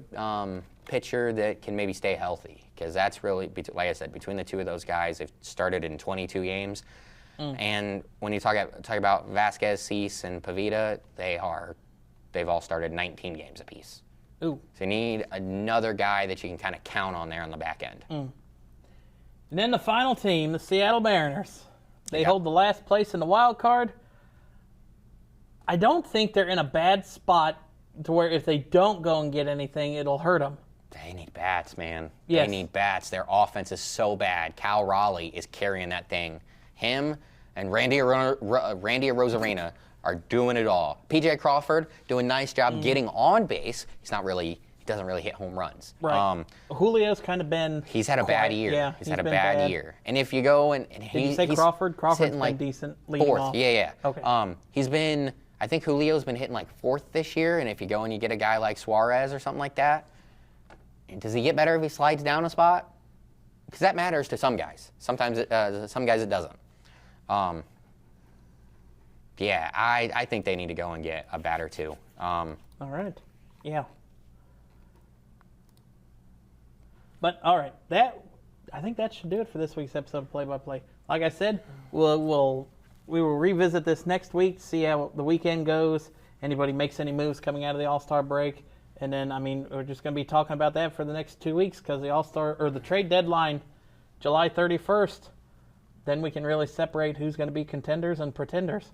pitcher that can maybe stay healthy, because that's really, like I said, between the two of those guys, they've started in 22 games. And when you talk about Vasquez, Cease, and Pavita, they've all started 19 games apiece. Ooh. So you need another guy that you can kind of count on there on the back end. And then the final team, the Seattle Mariners. They hold the last place in the wild card. I don't think they're in a bad spot to where if they don't go and get anything, it'll hurt them. They need bats, man. Yes. They need bats. Their offense is so bad. Cal Raleigh is carrying that thing. Him and Randy Arozarena are doing it all. PJ Crawford doing a nice job getting on base. He doesn't really hit home runs. Right. Julio's kind of been. He's had a bad year. Yeah, he's had a bad year. And if you go and Did you say Crawford? Crawford's been like decent. Leading fourth. off. Yeah. Okay. He's been. I think Julio's been hitting like fourth this year. And if you go and you get a guy like Suarez or something like that, does he get better if he slides down a spot? Because that matters to some guys. Sometimes some guys it doesn't. Yeah, I think they need to go and get a bat or two. All right. Yeah. But all right, I think that should do it for this week's episode of Play by Play. Like I said, we will revisit this next week, see how the weekend goes. Anybody makes any moves coming out of the All Star break, and then we're just going to be talking about that for the next 2 weeks because the trade deadline, July 31st. Then we can really separate who's going to be contenders and pretenders.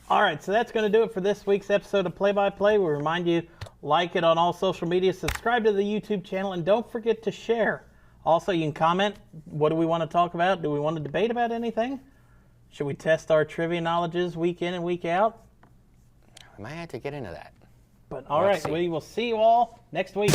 All right, so that's going to do it for this week's episode of Play by Play. We remind you, like it on all social media, subscribe to the YouTube channel, and don't forget to share. Also, you can comment. What do we want to talk about? Do we want to debate about anything? Should we test our trivia knowledges week in and week out? We might have to get into that. But all right, we will see you all next week.